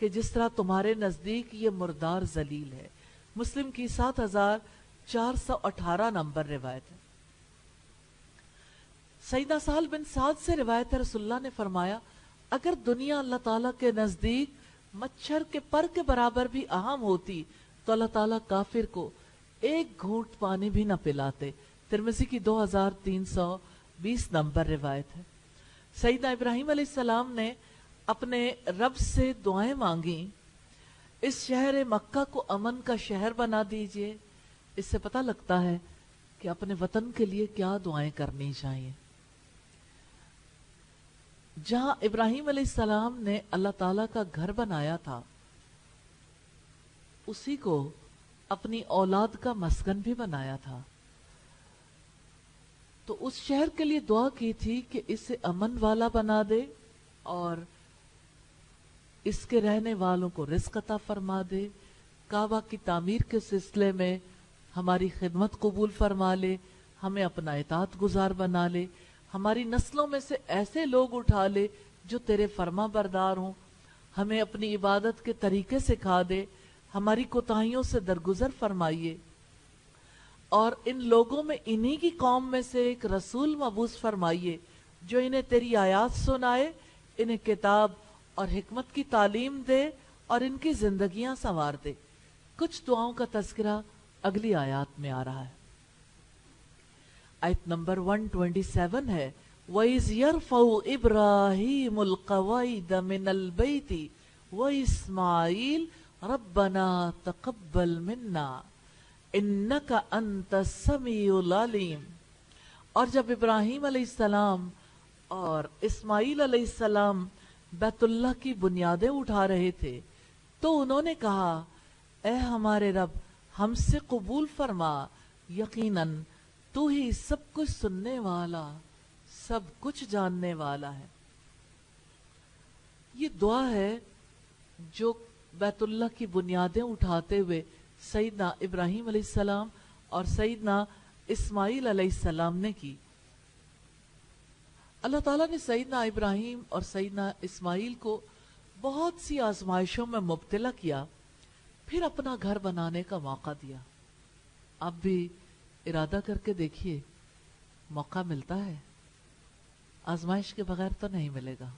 [SPEAKER 1] کہ جس طرح تمہارے نزدیک یہ مردار ذلیل ہے. مسلم کی 7418 نمبر روایت ہے. سیدنا سہل بن سعد سے روایت ہے رسول اللہ نے فرمایا اگر دنیا اللہ تعالیٰ کے نزدیک مچھر کے پر کے برابر بھی اہم ہوتی تو اللہ تعالیٰ کافر کو ایک گھونٹ پانی بھی نہ پلاتے. ترمذی کی 2320 نمبر روایت ہے. سیدنا ابراہیم علیہ السلام نے اپنے رب سے دعائیں مانگی اس شہر مکہ کو امن کا شہر بنا دیجئے. اس سے پتہ لگتا ہے کہ اپنے وطن کے لیے کیا دعائیں کرنی چاہیے. جہاں ابراہیم علیہ السلام نے اللہ تعالیٰ کا گھر بنایا تھا اسی کو اپنی اولاد کا مسکن بھی بنایا تھا. تو اس شہر کے لیے دعا کی تھی کہ اسے امن والا بنا دے اور اس کے رہنے والوں کو رزق عطا فرما دے. کعبہ کی تعمیر کے سلسلے میں ہماری خدمت قبول فرما لے, ہمیں اپنا اطاعت گزار بنا لے, ہماری نسلوں میں سے ایسے لوگ اٹھا لے جو تیرے فرما بردار ہوں, ہمیں اپنی عبادت کے طریقے سکھا دے, ہماری کوتاہیوں سے درگزر فرمائیے اور ان لوگوں میں انہی کی قوم میں سے ایک رسول مبعوث فرمائیے جو انہیں تیری آیات سنائے, انہیں کتاب اور حکمت کی تعلیم دے اور ان کی زندگیاں سنوار دے. کچھ دعاؤں کا تذکرہ اگلی آیات میں آ رہا ہے. آیت نمبر 127 ہے وَإِذْ يَرْفَعُ إِبْرَاهِيمُ الْقَوَائِدَ مِنَ الْبَيْتِ وَإِسْمَاعِيلُ رَبَّنَا تَقَبَّلْ مِنَّا إِنَّكَ أَنْتَ السَّمِيعُ الْعَلِيمُ. اور جب ابراہیم علیہ السلام اور اسماعیل علیہ السلام بیت اللہ کی بنیادیں اٹھا رہے تھے تو انہوں نے کہا اے ہمارے رب ہم سے قبول فرما, یقیناً تو ہی سب کچھ سننے والا سب کچھ جاننے والا ہے. یہ دعا ہے جو بیت اللہ کی بنیادیں اٹھاتے ہوئے سیدنا ابراہیم علیہ السلام اور سیدنا اسماعیل علیہ السلام نے کی. اللہ تعالیٰ نے سیدنا ابراہیم اور سیدنا اسماعیل کو بہت سی آزمائشوں میں مبتلا کیا, پھر اپنا گھر بنانے کا موقع دیا. آپ بھی ارادہ کر کے دیکھیے, موقع ملتا ہے, آزمائش کے بغیر تو نہیں ملے گا.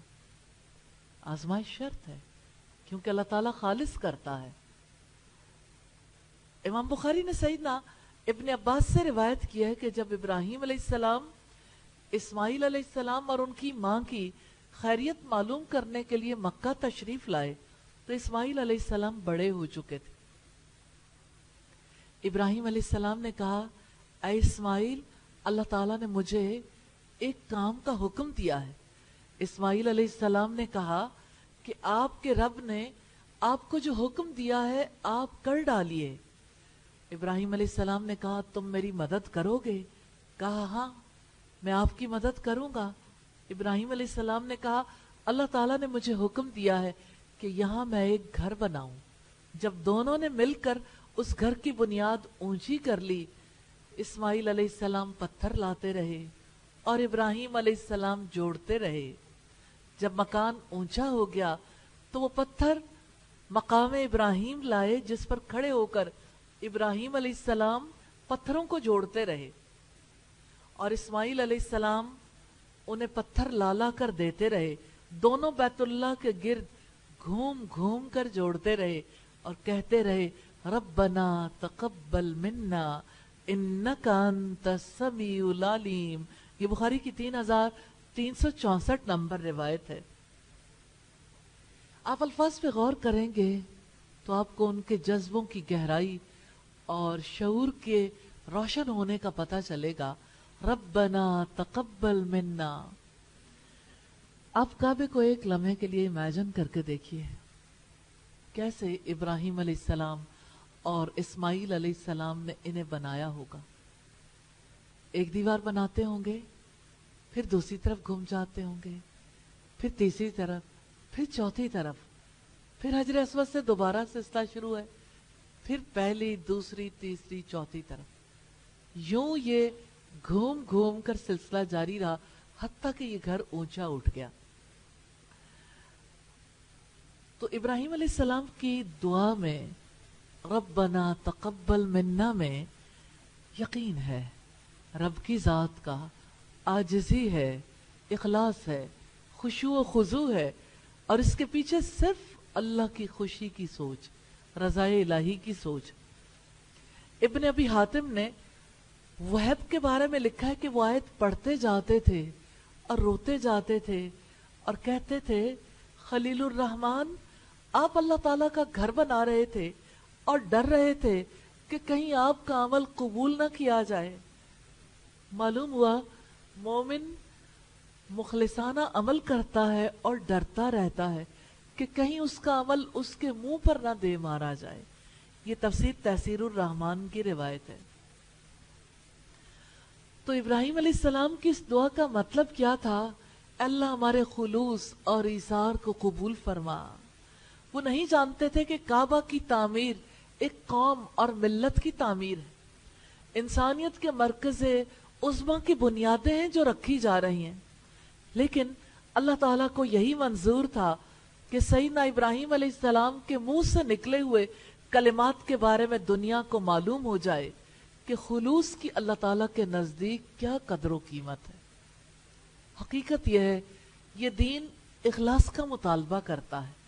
[SPEAKER 1] آزمائش شرط ہے کیونکہ اللہ تعالیٰ خالص کرتا ہے. امام بخاری نے سیدنا ابن عباس سے روایت کیا ہے کہ جب ابراہیم علیہ السلام اسماعیل علیہ السلام اور ان کی ماں کی خیریت معلوم کرنے کے لیے مکہ تشریف لائے تو اسماعیل علیہ السلام بڑے ہو چکے تھے. ابراہیم علیہ السلام نے کہا اے اسماعیل اللہ تعالیٰ نے مجھے ایک کام کا حکم دیا ہے. اسماعیل علیہ السلام نے کہا کہ آپ کے رب نے آپ کو جو حکم دیا ہے آپ کر ڈالیے. ابراہیم علیہ السلام نے کہا تم میری مدد کرو گے؟ کہا ہاں میں آپ کی مدد کروں گا. ابراہیم علیہ السلام نے کہا اللہ تعالیٰ نے مجھے حکم دیا ہے کہ یہاں میں ایک گھر بناؤں. جب دونوں نے مل کر اس گھر کی بنیاد اونچی کر لی, اسماعیل علیہ السلام پتھر لاتے رہے اور ابراہیم علیہ السلام جوڑتے رہے. جب مکان اونچا ہو گیا تو وہ پتھر مقام ابراہیم لائے جس پر کھڑے ہو کر ابراہیم علیہ السلام پتھروں کو جوڑتے رہے اور اسماعیل علیہ السلام انہیں پتھر لا کر دیتے رہے. دونوں بیت اللہ کے گرد گھوم گھوم کر جوڑتے رہے اور کہتے رہے ربنا تقبل منا انک انت السمیع العلیم. یہ بخاری کی 3364 نمبر روایت ہے. آپ الفاظ پہ غور کریں گے تو آپ کو ان کے جذبوں کی گہرائی اور شعور کے روشن ہونے کا پتہ چلے گا. ربنا تقبل منا. آپ کعبے کو ایک لمحے کے لیے امیجن کر کے دیکھیے کیسے ابراہیم علیہ السلام اور اسماعیل علیہ السلام نے انہیں بنایا ہوگا. ایک دیوار بناتے ہوں گے, پھر دوسری طرف گھوم جاتے ہوں گے, پھر تیسری طرف, پھر چوتھی طرف, پھر حجر اسود سے دوبارہ سلسلہ شروع ہے, پھر پہلی دوسری تیسری چوتھی طرف. یوں یہ گھوم گھوم کر سلسلہ جاری رہا حتیٰ کہ یہ گھر اونچا اٹھ گیا. تو ابراہیم علیہ السلام کی دعا میں ربنا تقبل منا میں یقین ہے، رب کی ذات کا، عاجزی ہے، اخلاص ہے، خشوع و خضوع ہے، اور اس کے پیچھے صرف اللہ کی خوشی کی سوچ، رضائے الہی کی سوچ۔ ابن ابی حاتم نے وہب کے بارے میں لکھا ہے کہ وہ آیت پڑھتے جاتے تھے اور روتے جاتے تھے اور کہتے تھے خلیل الرحمن آپ اللہ تعالیٰ کا گھر بنا رہے تھے اور ڈر رہے تھے کہ کہیں آپ کا عمل قبول نہ کیا جائے۔ معلوم ہوا مومن مخلصانہ عمل کرتا ہے اور ڈرتا رہتا ہے کہ کہیں اس کا عمل اس کے منہ پر نہ دے مارا جائے۔ یہ تفسیر تحسیر الرحمن کی روایت ہے۔ تو ابراہیم علیہ السلام کی اس دعا کا مطلب کیا تھا؟ اللہ ہمارے خلوص اور ایثار کو قبول فرما۔ وہ نہیں جانتے تھے کہ کعبہ کی تعمیر ایک قوم اور ملت کی تعمیر ہے، انسانیت کے مرکز عظمیٰ کی بنیادیں ہیں جو رکھی جا رہی ہیں، لیکن اللہ تعالیٰ کو یہی منظور تھا کہ سیدنا ابراہیم علیہ السلام کے منہ سے نکلے ہوئے کلمات کے بارے میں دنیا کو معلوم ہو جائے کہ خلوص کی اللہ تعالیٰ کے نزدیک کیا قدر و قیمت ہے۔ حقیقت یہ ہے، یہ دین اخلاص کا مطالبہ کرتا ہے۔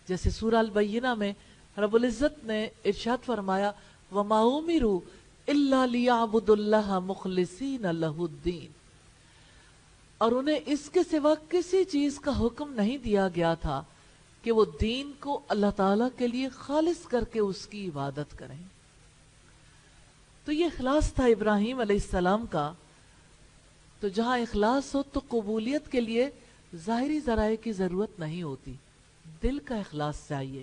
[SPEAKER 1] جیسے سورہ البینہ میں رب العزت نے ارشاد فرمایا وَمَا أُمِرُوا إِلَّا لِيَعْبُدُوا اللَّهَ مُخْلِصِينَ لَهُ الدِّينَ، اور انہیں اس کے سوا کسی چیز کا حکم نہیں دیا گیا تھا کہ وہ دین کو اللہ تعالیٰ کے لیے خالص کر کے اس کی عبادت کریں۔ تو یہ اخلاص تھا ابراہیم علیہ السلام کا۔ تو جہاں اخلاص ہو تو قبولیت کے لیے ظاہری ذرائع کی ضرورت نہیں ہوتی، دل کا اخلاص چاہیے۔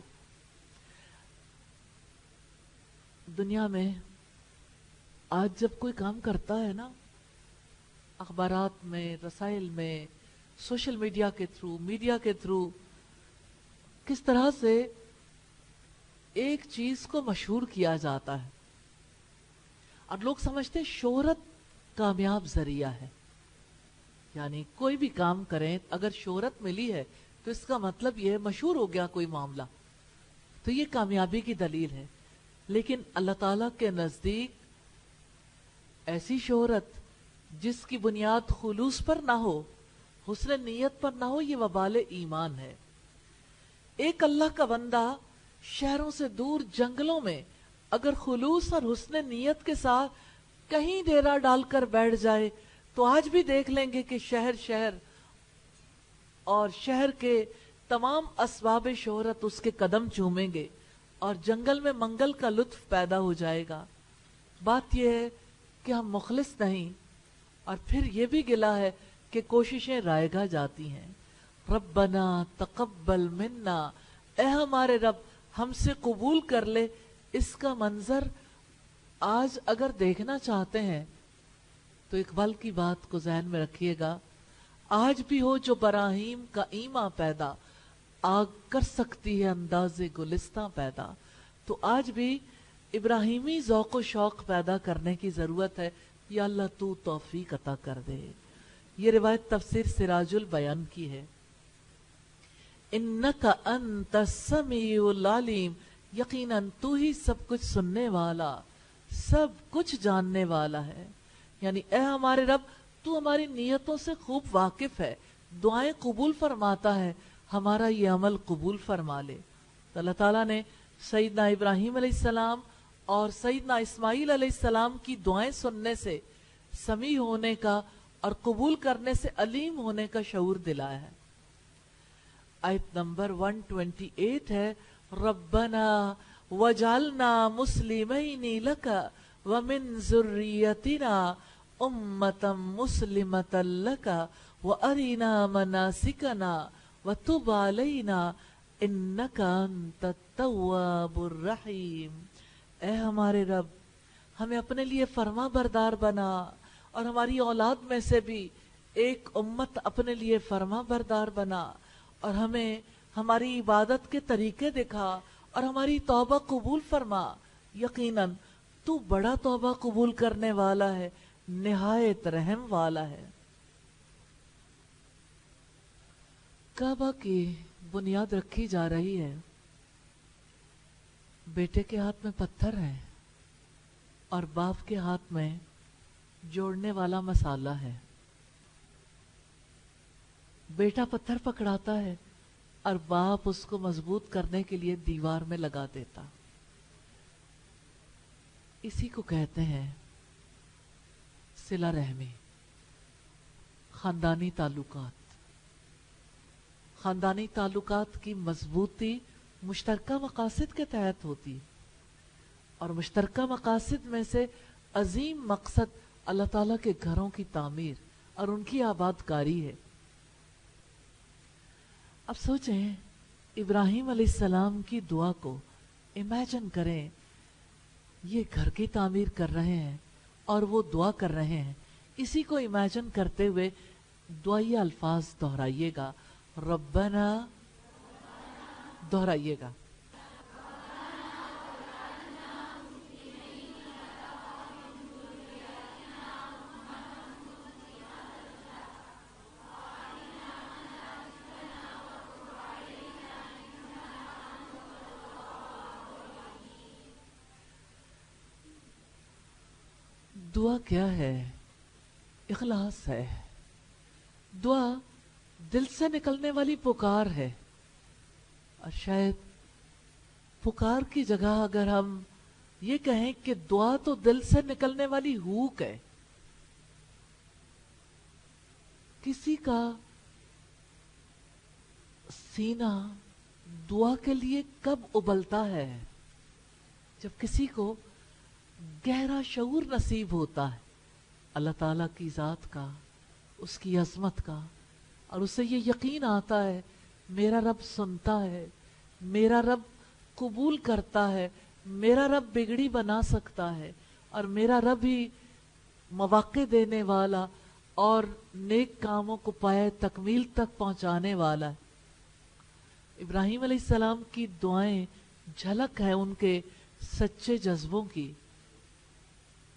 [SPEAKER 1] دنیا میں آج جب کوئی کام کرتا ہے نا، اخبارات میں، رسائل میں، سوشل میڈیا کے تھرو، میڈیا کے تھرو، کس طرح سے ایک چیز کو مشہور کیا جاتا ہے اور لوگ سمجھتے ہیں شہرت کامیاب ذریعہ ہے۔ یعنی کوئی بھی کام کریں اگر شہرت ملی ہے تو اس کا مطلب یہ ہے مشہور ہو گیا کوئی معاملہ، تو یہ کامیابی کی دلیل ہے۔ لیکن اللہ تعالیٰ کے نزدیک ایسی شہرت جس کی بنیاد خلوص پر نہ ہو، حسن نیت پر نہ ہو، یہ وبال ایمان ہے۔ ایک اللہ کا بندہ شہروں سے دور جنگلوں میں اگر خلوص اور حسن نیت کے ساتھ کہیں ڈیرا ڈال کر بیٹھ جائے تو آج بھی دیکھ لیں گے کہ شہر اور شہر کے تمام اسباب شہرت اس کے قدم چومیں گے اور جنگل میں منگل کا لطف پیدا ہو جائے گا۔ بات یہ ہے کہ ہم مخلص نہیں، اور پھر یہ بھی گلہ ہے کہ کوششیں رائگاں جاتی ہیں۔ ربنا تقبل منا، اے ہمارے رب ہم سے قبول کر لے۔ اس کا منظر آج اگر دیکھنا چاہتے ہیں تو اقبال کی بات کو ذہن میں رکھیے گا، آج بھی ہو جو براہیم کا ایماں پیدا، آگ کر سکتی ہے انداز گلستاں پیدا۔ تو آج بھی ابراہیمی ذوق و شوق پیدا کرنے کی ضرورت ہے۔ یا اللہ تو توفیق عطا کر دے۔ یہ روایت تفسیر سراج البیان کی ہے۔ انک انت السمیع العلیم، یقیناً تو ہی سب کچھ سننے والا، سب کچھ جاننے والا ہے۔ یعنی اے ہمارے رب تو ہماری نیتوں سے خوب واقف ہے، دعائیں قبول فرماتا ہے، ہمارا یہ عمل قبول فرما لے۔ تو اللہ تعالیٰ نے سیدنا ابراہیم علیہ السلام اور سیدنا اسماعیل علیہ السلام کی دعائیں سننے سے، سمیع ہونے کا اور قبول کرنے سے علیم ہونے کا شعور دلایا ہے۔ آیت نمبر 128 ہے ربنا وجعلنا مسلمین لک ومن ذریتنا امتا مسلمتا لک وارنا مناسکنا وتب علینا انک انت التواب الرحیم۔ اے ہمارے رب ہمیں اپنے لیے فرما بردار بنا، اور ہماری اولاد میں سے بھی ایک امت اپنے لیے فرما بردار بنا، اور ہمیں ہماری عبادت کے طریقے دکھا اور ہماری توبہ قبول فرما۔ یقیناً تو بڑا توبہ قبول کرنے والا ہے، نہایت رحم والا ہے۔ کعبہ کی بنیاد رکھی جا رہی ہے. بیٹے کے ہاتھ میں پتھر ہے اور باپ کے ہاتھ میں جوڑنے والا مسالہ ہے. بیٹا پتھر پکڑاتا ہے اور باپ اس کو مضبوط کرنے کے لیے دیوار میں لگا دیتا. اسی کو کہتے ہیں صلہ رحمی، خاندانی تعلقات. خاندانی تعلقات کی مضبوطی مشترکہ مقاصد کے تحت ہوتی، اور مشترکہ مقاصد میں سے عظیم مقصد اللہ تعالیٰ کے گھروں کی تعمیر اور ان کی آباد کاری ہے. اب سوچیں، ابراہیم علیہ السلام کی دعا کو امیجن کریں. یہ گھر کی تعمیر کر رہے ہیں اور وہ دعا کر رہے ہیں. اسی کو امیجن کرتے ہوئے دعائیہ الفاظ دہرائیے گا. ربنا، دہرائیے گا. دعا کیا ہے؟ اخلاص ہے. دعا دل سے نکلنے والی پکار ہے. اور شاید پکار کی جگہ اگر ہم یہ کہیں کہ دعا تو دل سے نکلنے والی ہوک ہے. کسی کا سینہ دعا کے لیے کب ابلتا ہے؟ جب کسی کو گہرا شعور نصیب ہوتا ہے اللہ تعالیٰ کی ذات کا، اس کی عظمت کا، اور اسے یہ یقین آتا ہے میرا رب سنتا ہے، میرا رب قبول کرتا ہے، میرا رب بگڑی بنا سکتا ہے، اور میرا رب ہی مواقع دینے والا اور نیک کاموں کو پائے تکمیل تک پہنچانے والا ہے. ابراہیم علیہ السلام کی دعائیں جھلک ہے ان کے سچے جذبوں کی.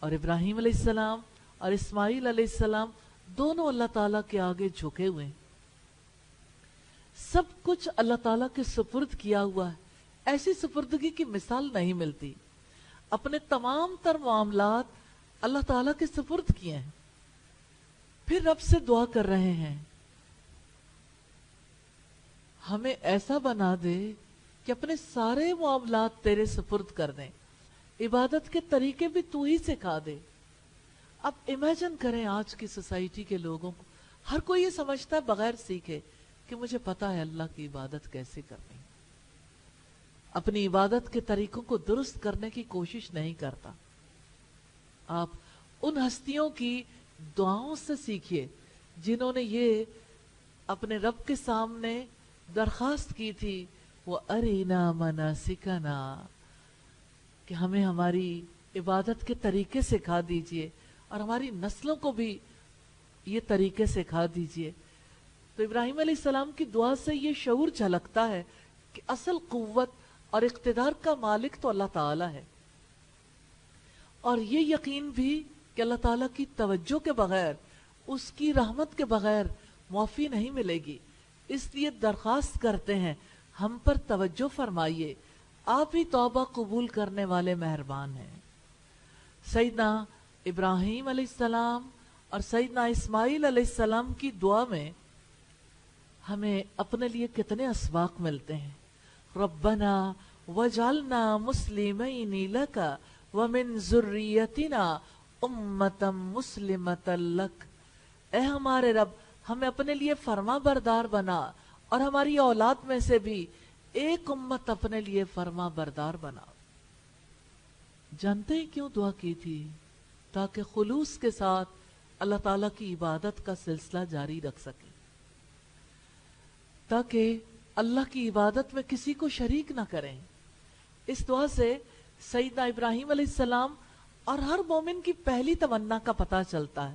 [SPEAKER 1] اور ابراہیم علیہ السلام اور اسماعیل علیہ السلام دونوں اللہ تعالیٰ کے آگے جھکے ہوئے ہیں. سب کچھ اللہ تعالیٰ کے سپرد کیا ہوا ہے. ایسی سپردگی کی مثال نہیں ملتی. اپنے تمام تر معاملات اللہ تعالیٰ کے سپرد کیے ہیں، پھر رب سے دعا کر رہے ہیں ہمیں ایسا بنا دے کہ اپنے سارے معاملات تیرے سپرد کر دیں. عبادت کے طریقے بھی تو ہی سکھا دے. اب امیجن کریں آج کی سوسائٹی کے لوگوں کو، ہر کوئی یہ سمجھتا ہے بغیر سیکھے کہ مجھے پتا ہے اللہ کی عبادت کیسے کرنی. اپنی عبادت کے طریقوں کو درست کرنے کی کوشش نہیں کرتا. آپ ان ہستیوں کی دعاؤں سے سیکھیے جنہوں نے یہ اپنے رب کے سامنے درخواست کی تھی، وَأَرِنَا مَنَاسِكَنَا، کہ ہمیں ہماری عبادت کے طریقے سکھا دیجئے اور ہماری نسلوں کو بھی یہ طریقے سکھا دیجئے. تو ابراہیم علیہ السلام کی دعا سے یہ شعور جھلکتا ہے کہ اصل قوت اور اقتدار کا مالک تو اللہ تعالیٰ ہے، اور یہ یقین بھی کہ اللہ تعالیٰ کی توجہ کے بغیر، اس کی رحمت کے بغیر معافی نہیں ملے گی. اس لیے درخواست کرتے ہیں ہم پر توجہ فرمائیے، آپ ہی توبہ قبول کرنے والے مہربان ہیں. سیدنا ابراہیم علیہ السلام اور سیدنا اسماعیل علیہ السلام کی دعا میں ہمیں اپنے لیے کتنے اسباق ملتے ہیں. ربنا وجعلنا مسلمین لک ومن ذریتنا امتا مسلمتا لک. اے ہمارے رب، ہمیں اپنے لیے فرما بردار بنا اور ہماری اولاد میں سے بھی ایک امت اپنے لیے فرما بردار بنا. جانتے ہیں کیوں دعا کی تھی؟ تاکہ خلوص کے ساتھ اللہ تعالیٰ کی عبادت کا سلسلہ جاری رکھ سکے، تاکہ اللہ کی عبادت میں کسی کو شریک نہ کریں. اس دعا سے سیدنا ابراہیم علیہ السلام اور ہر مومن کی پہلی تمنا کا پتہ چلتا ہے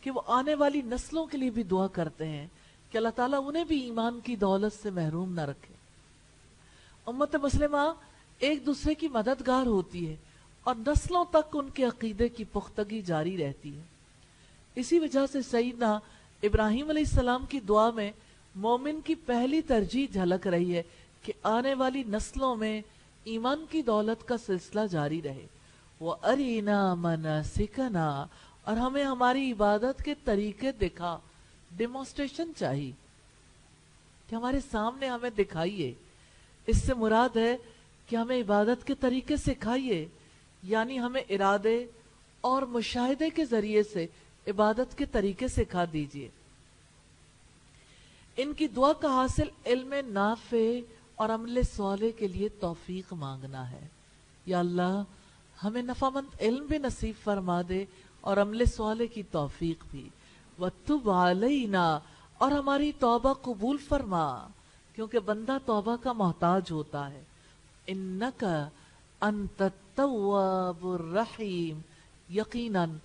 [SPEAKER 1] کہ وہ آنے والی نسلوں کے لیے بھی دعا کرتے ہیں کہ اللہ تعالیٰ انہیں بھی ایمان کی دولت سے محروم نہ رکھے. امت مسلمہ ایک دوسرے کی مددگار ہوتی ہے اور نسلوں تک ان کے عقیدے کی پختگی جاری رہتی ہے. اسی وجہ سے سیدنا ابراہیم علیہ السلام کی دعا میں مومن کی پہلی ترجیح جھلک رہی ہے کہ آنے والی نسلوں میں ایمان کی دولت کا سلسلہ جاری رہے. وَأَرِنَا مَنَاسِكَنَا، اور ہمیں ہماری عبادت کے طریقے دکھا. ڈیمونسٹریشن چاہیے کہ ہمارے سامنے ہمیں دکھائیے. اس سے مراد ہے کہ ہمیں عبادت کے طریقے سکھائیے، یعنی ہمیں ارادے اور مشاہدے کے ذریعے سے عبادت کے طریقے سکھا دیجیے. ان کی دعا کا حاصل علم نافع اور عمل صالح کے لیے توفیق مانگنا ہے. یا اللہ ہمیں نفع مند علم بھی نصیب فرما دے اور عمل صالح کی توفیق بھی. وَتُبْ عَلَيْنَا، اور ہماری توبہ قبول فرما، کیونکہ بندہ توبہ کا محتاج ہوتا ہے. اِنَّكَ أَنْتَ التَّوَّابُ الرَّحِيمُ، یقیناً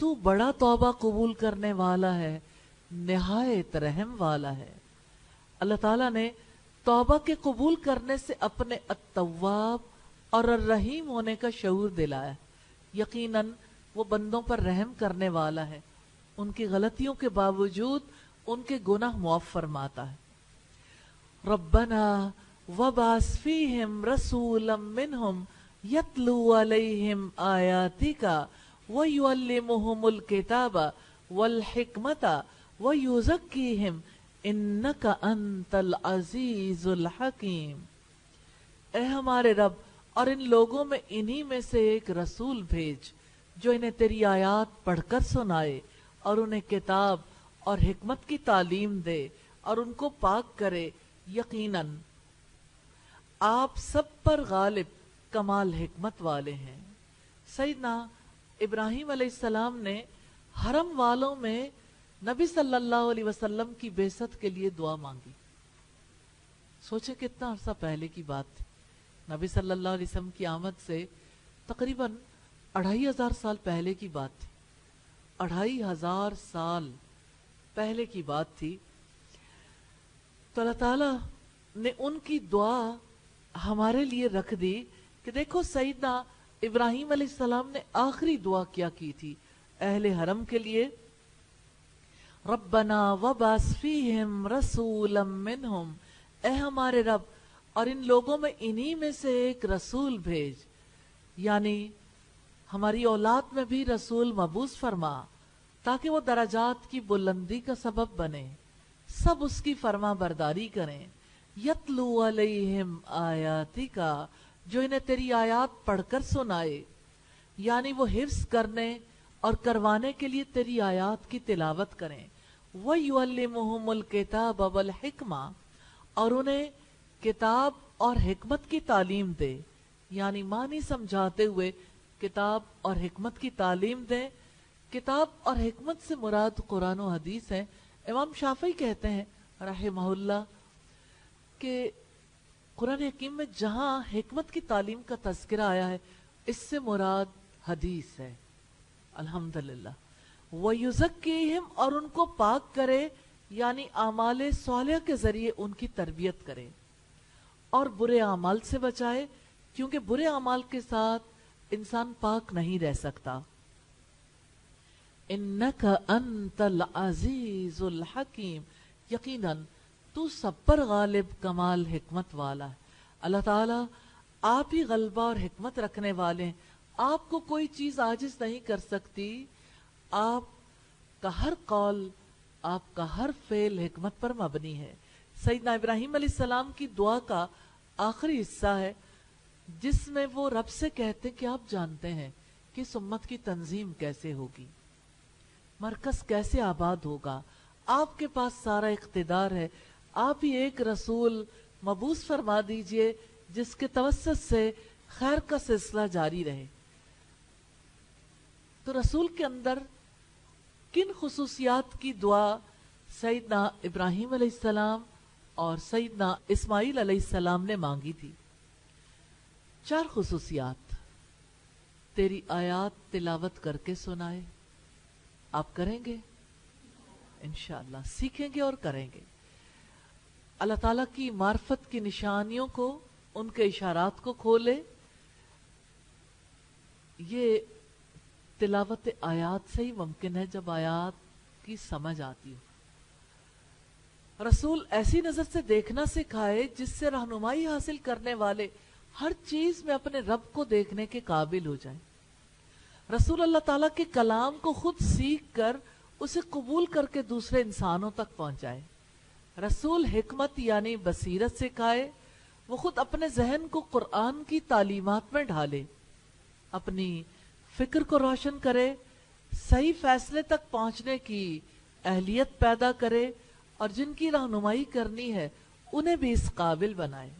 [SPEAKER 1] تو بڑا توبہ قبول کرنے والا ہے، نہایت رحم والا ہے. اللہ تعالیٰ نے توبہ کے قبول کرنے سے اپنے التواب اور الرحیم ہونے کا شعور دلایا. یقیناً وہ بندوں پر رحم کرنے والا ہے، ان کی غلطیوں کے باوجود ان کے گناہ معاف فرماتا ہے. ربنا وبعث فیہم رسولا منہم یتلو علیہم آیاتک ویعلمہم الکتاب والحکمت ویزکیہم انک انت العزیز الحکیم. اے ہمارے رب، اور ان لوگوں میں انہی میں سے ایک رسول بھیج جو انہیں تیری آیات پڑھ کر سنائے اور انہیں کتاب اور حکمت کی تعلیم دے اور ان کو پاک کرے. یقیناً آپ سب پر غالب کمال حکمت والے ہیں. سیدنا ابراہیم علیہ السلام نے حرم والوں میں نبی صلی اللہ علیہ وسلم کی بعثت کے لیے دعا مانگی. سوچے کتنا عرصہ پہلے کی بات تھی. نبی صلی اللہ علیہ وسلم کی آمد سے تقریباً 2500 سال پہلے کی بات تھی. 2500 سال پہلے کی بات تھی. تو اللہ تعالیٰ نے ان کی دعا ہمارے لیے رکھ دی کہ دیکھو سیدنا ابراہیم علیہ السلام نے آخری دعا کیا کی تھی اہل حرم کے لیے. ربنا وبعث فیہم رسولا منہم، اے ہمارے رب، اور ان لوگوں میں انہی میں سے ایک رسول بھیج، یعنی ہماری اولاد میں بھی رسول مبعوث فرما تاکہ وہ درجات کی بلندی کا سبب بنے، سب اس کی فرما برداری کریں. یتلو علیہم آیاتک، جو انہیں تیری آیات پڑھ کر سنائے، یعنی وہ حفظ کرنے اور کروانے کے لیے تیری آیات کی تلاوت کریں. وَيُعَلِّمُهُمُ الْكِتَابَ وَالْحِکْمَةَ، اور انہیں کتاب اور حکمت کی تعلیم دے، یعنی معنی سمجھاتے ہوئے کتاب اور حکمت کی تعلیم دیں. کتاب اور حکمت سے مراد قرآن و حدیث ہیں. امام شافعی کہتے ہیں رحمہ اللہ کہ قرآن حکیم میں جہاں حکمت کی تعلیم کا تذکرہ آیا ہے اس سے مراد حدیث ہے. الحمدللہ. وَيُزَكِّيهِمْ، اور ان کو پاک کرے، یعنی اعمال صالح کے ذریعے ان کی تربیت کرے اور برے اعمال سے بچائے، کیونکہ برے اعمال کے ساتھ انسان پاک نہیں رہ سکتا. انک انت العزیز الحکیم، یقیناً تو سب پر غالب کمال حکمت والا ہے. اللہ تعالیٰ آپ ہی غلبہ اور حکمت رکھنے والے ہیں. آپ کو کوئی چیز عاجز نہیں کر سکتی. آپ کا ہر قول، آپ کا ہر فعل حکمت پر مبنی ہے. سیدنا ابراہیم علیہ السلام کی دعا کا آخری حصہ ہے جس میں وہ رب سے کہتے کہ آپ جانتے ہیں کہ اس امت کی تنظیم کیسے ہوگی، مرکز کیسے آباد ہوگا. آپ کے پاس سارا اقتدار ہے. آپ ہی ایک رسول مبعوث فرما دیجئے جس کے توسط سے خیر کا سلسلہ جاری رہے. تو رسول کے اندر کن خصوصیات کی دعا سیدنا ابراہیم علیہ السلام اور سیدنا اسماعیل علیہ السلام نے مانگی تھی؟ 4 خصوصیات. تیری آیات تلاوت کر کے سنائے. آپ کریں گے انشاءاللہ، سیکھیں گے اور کریں گے. اللہ تعالیٰ کی معرفت کی نشانیوں کو، ان کے اشارات کو کھولے. یہ تلاوت آیات سے ہی ممکن ہے جب آیات کی سمجھ آتی ہو. رسول ایسی نظر سے دیکھنا سکھائے جس سے رہنمائی حاصل کرنے والے ہر چیز میں اپنے رب کو دیکھنے کے قابل ہو جائیں۔ رسول اللہ تعالیٰ کے کلام کو خود سیکھ کر اسے قبول کر کے دوسرے انسانوں تک پہنچائے۔ رسول حکمت یعنی بصیرت سکھائے، وہ خود اپنے ذہن کو قرآن کی تعلیمات میں ڈھالے، اپنی فکر کو روشن کرے، صحیح فیصلے تک پہنچنے کی اہلیت پیدا کرے، اور جن کی رہنمائی کرنی ہے انہیں بھی اس قابل بنائے۔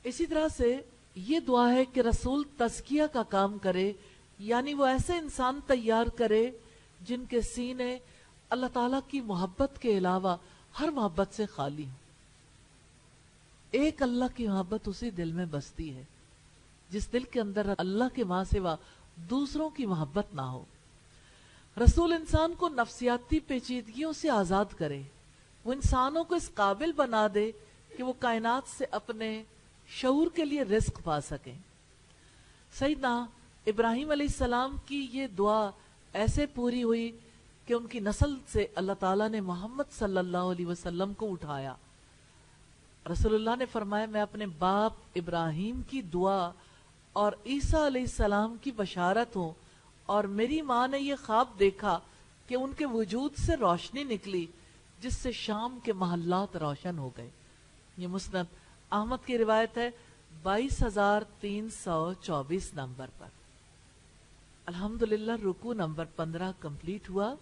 [SPEAKER 1] اسی طرح سے یہ دعا ہے کہ رسول تزکیہ کا کام کرے، یعنی وہ ایسے انسان تیار کرے جن کے سینے اللہ تعالیٰ کی محبت کے علاوہ ہر محبت سے خالی ہوں۔ ایک اللہ کی محبت اسی دل میں بستی ہے جس دل کے اندر اللہ کے ماں سوا دوسروں کی محبت نہ ہو۔ رسول انسان کو نفسیاتی پیچیدگیوں سے آزاد کرے، وہ انسانوں کو اس قابل بنا دے کہ وہ کائنات سے اپنے شعور کے لیے رزق پا سکیں۔ سیدنا ابراہیم علیہ السلام کی یہ دعا ایسے پوری ہوئی کہ ان کی نسل سے اللہ تعالیٰ نے محمد صلی اللہ علیہ وسلم کو اٹھایا۔ رسول اللہ نے فرمایا میں اپنے باپ ابراہیم کی دعا اور عیسیٰ علیہ السلام کی بشارت ہوں، اور میری ماں نے یہ خواب دیکھا کہ ان کے وجود سے روشنی نکلی جس سے شام کے محلات روشن ہو گئے۔ یہ مسند احمد کی روایت ہے 22,324 نمبر پر۔ الحمدللہ رکوع نمبر 15 کمپلیٹ ہوا۔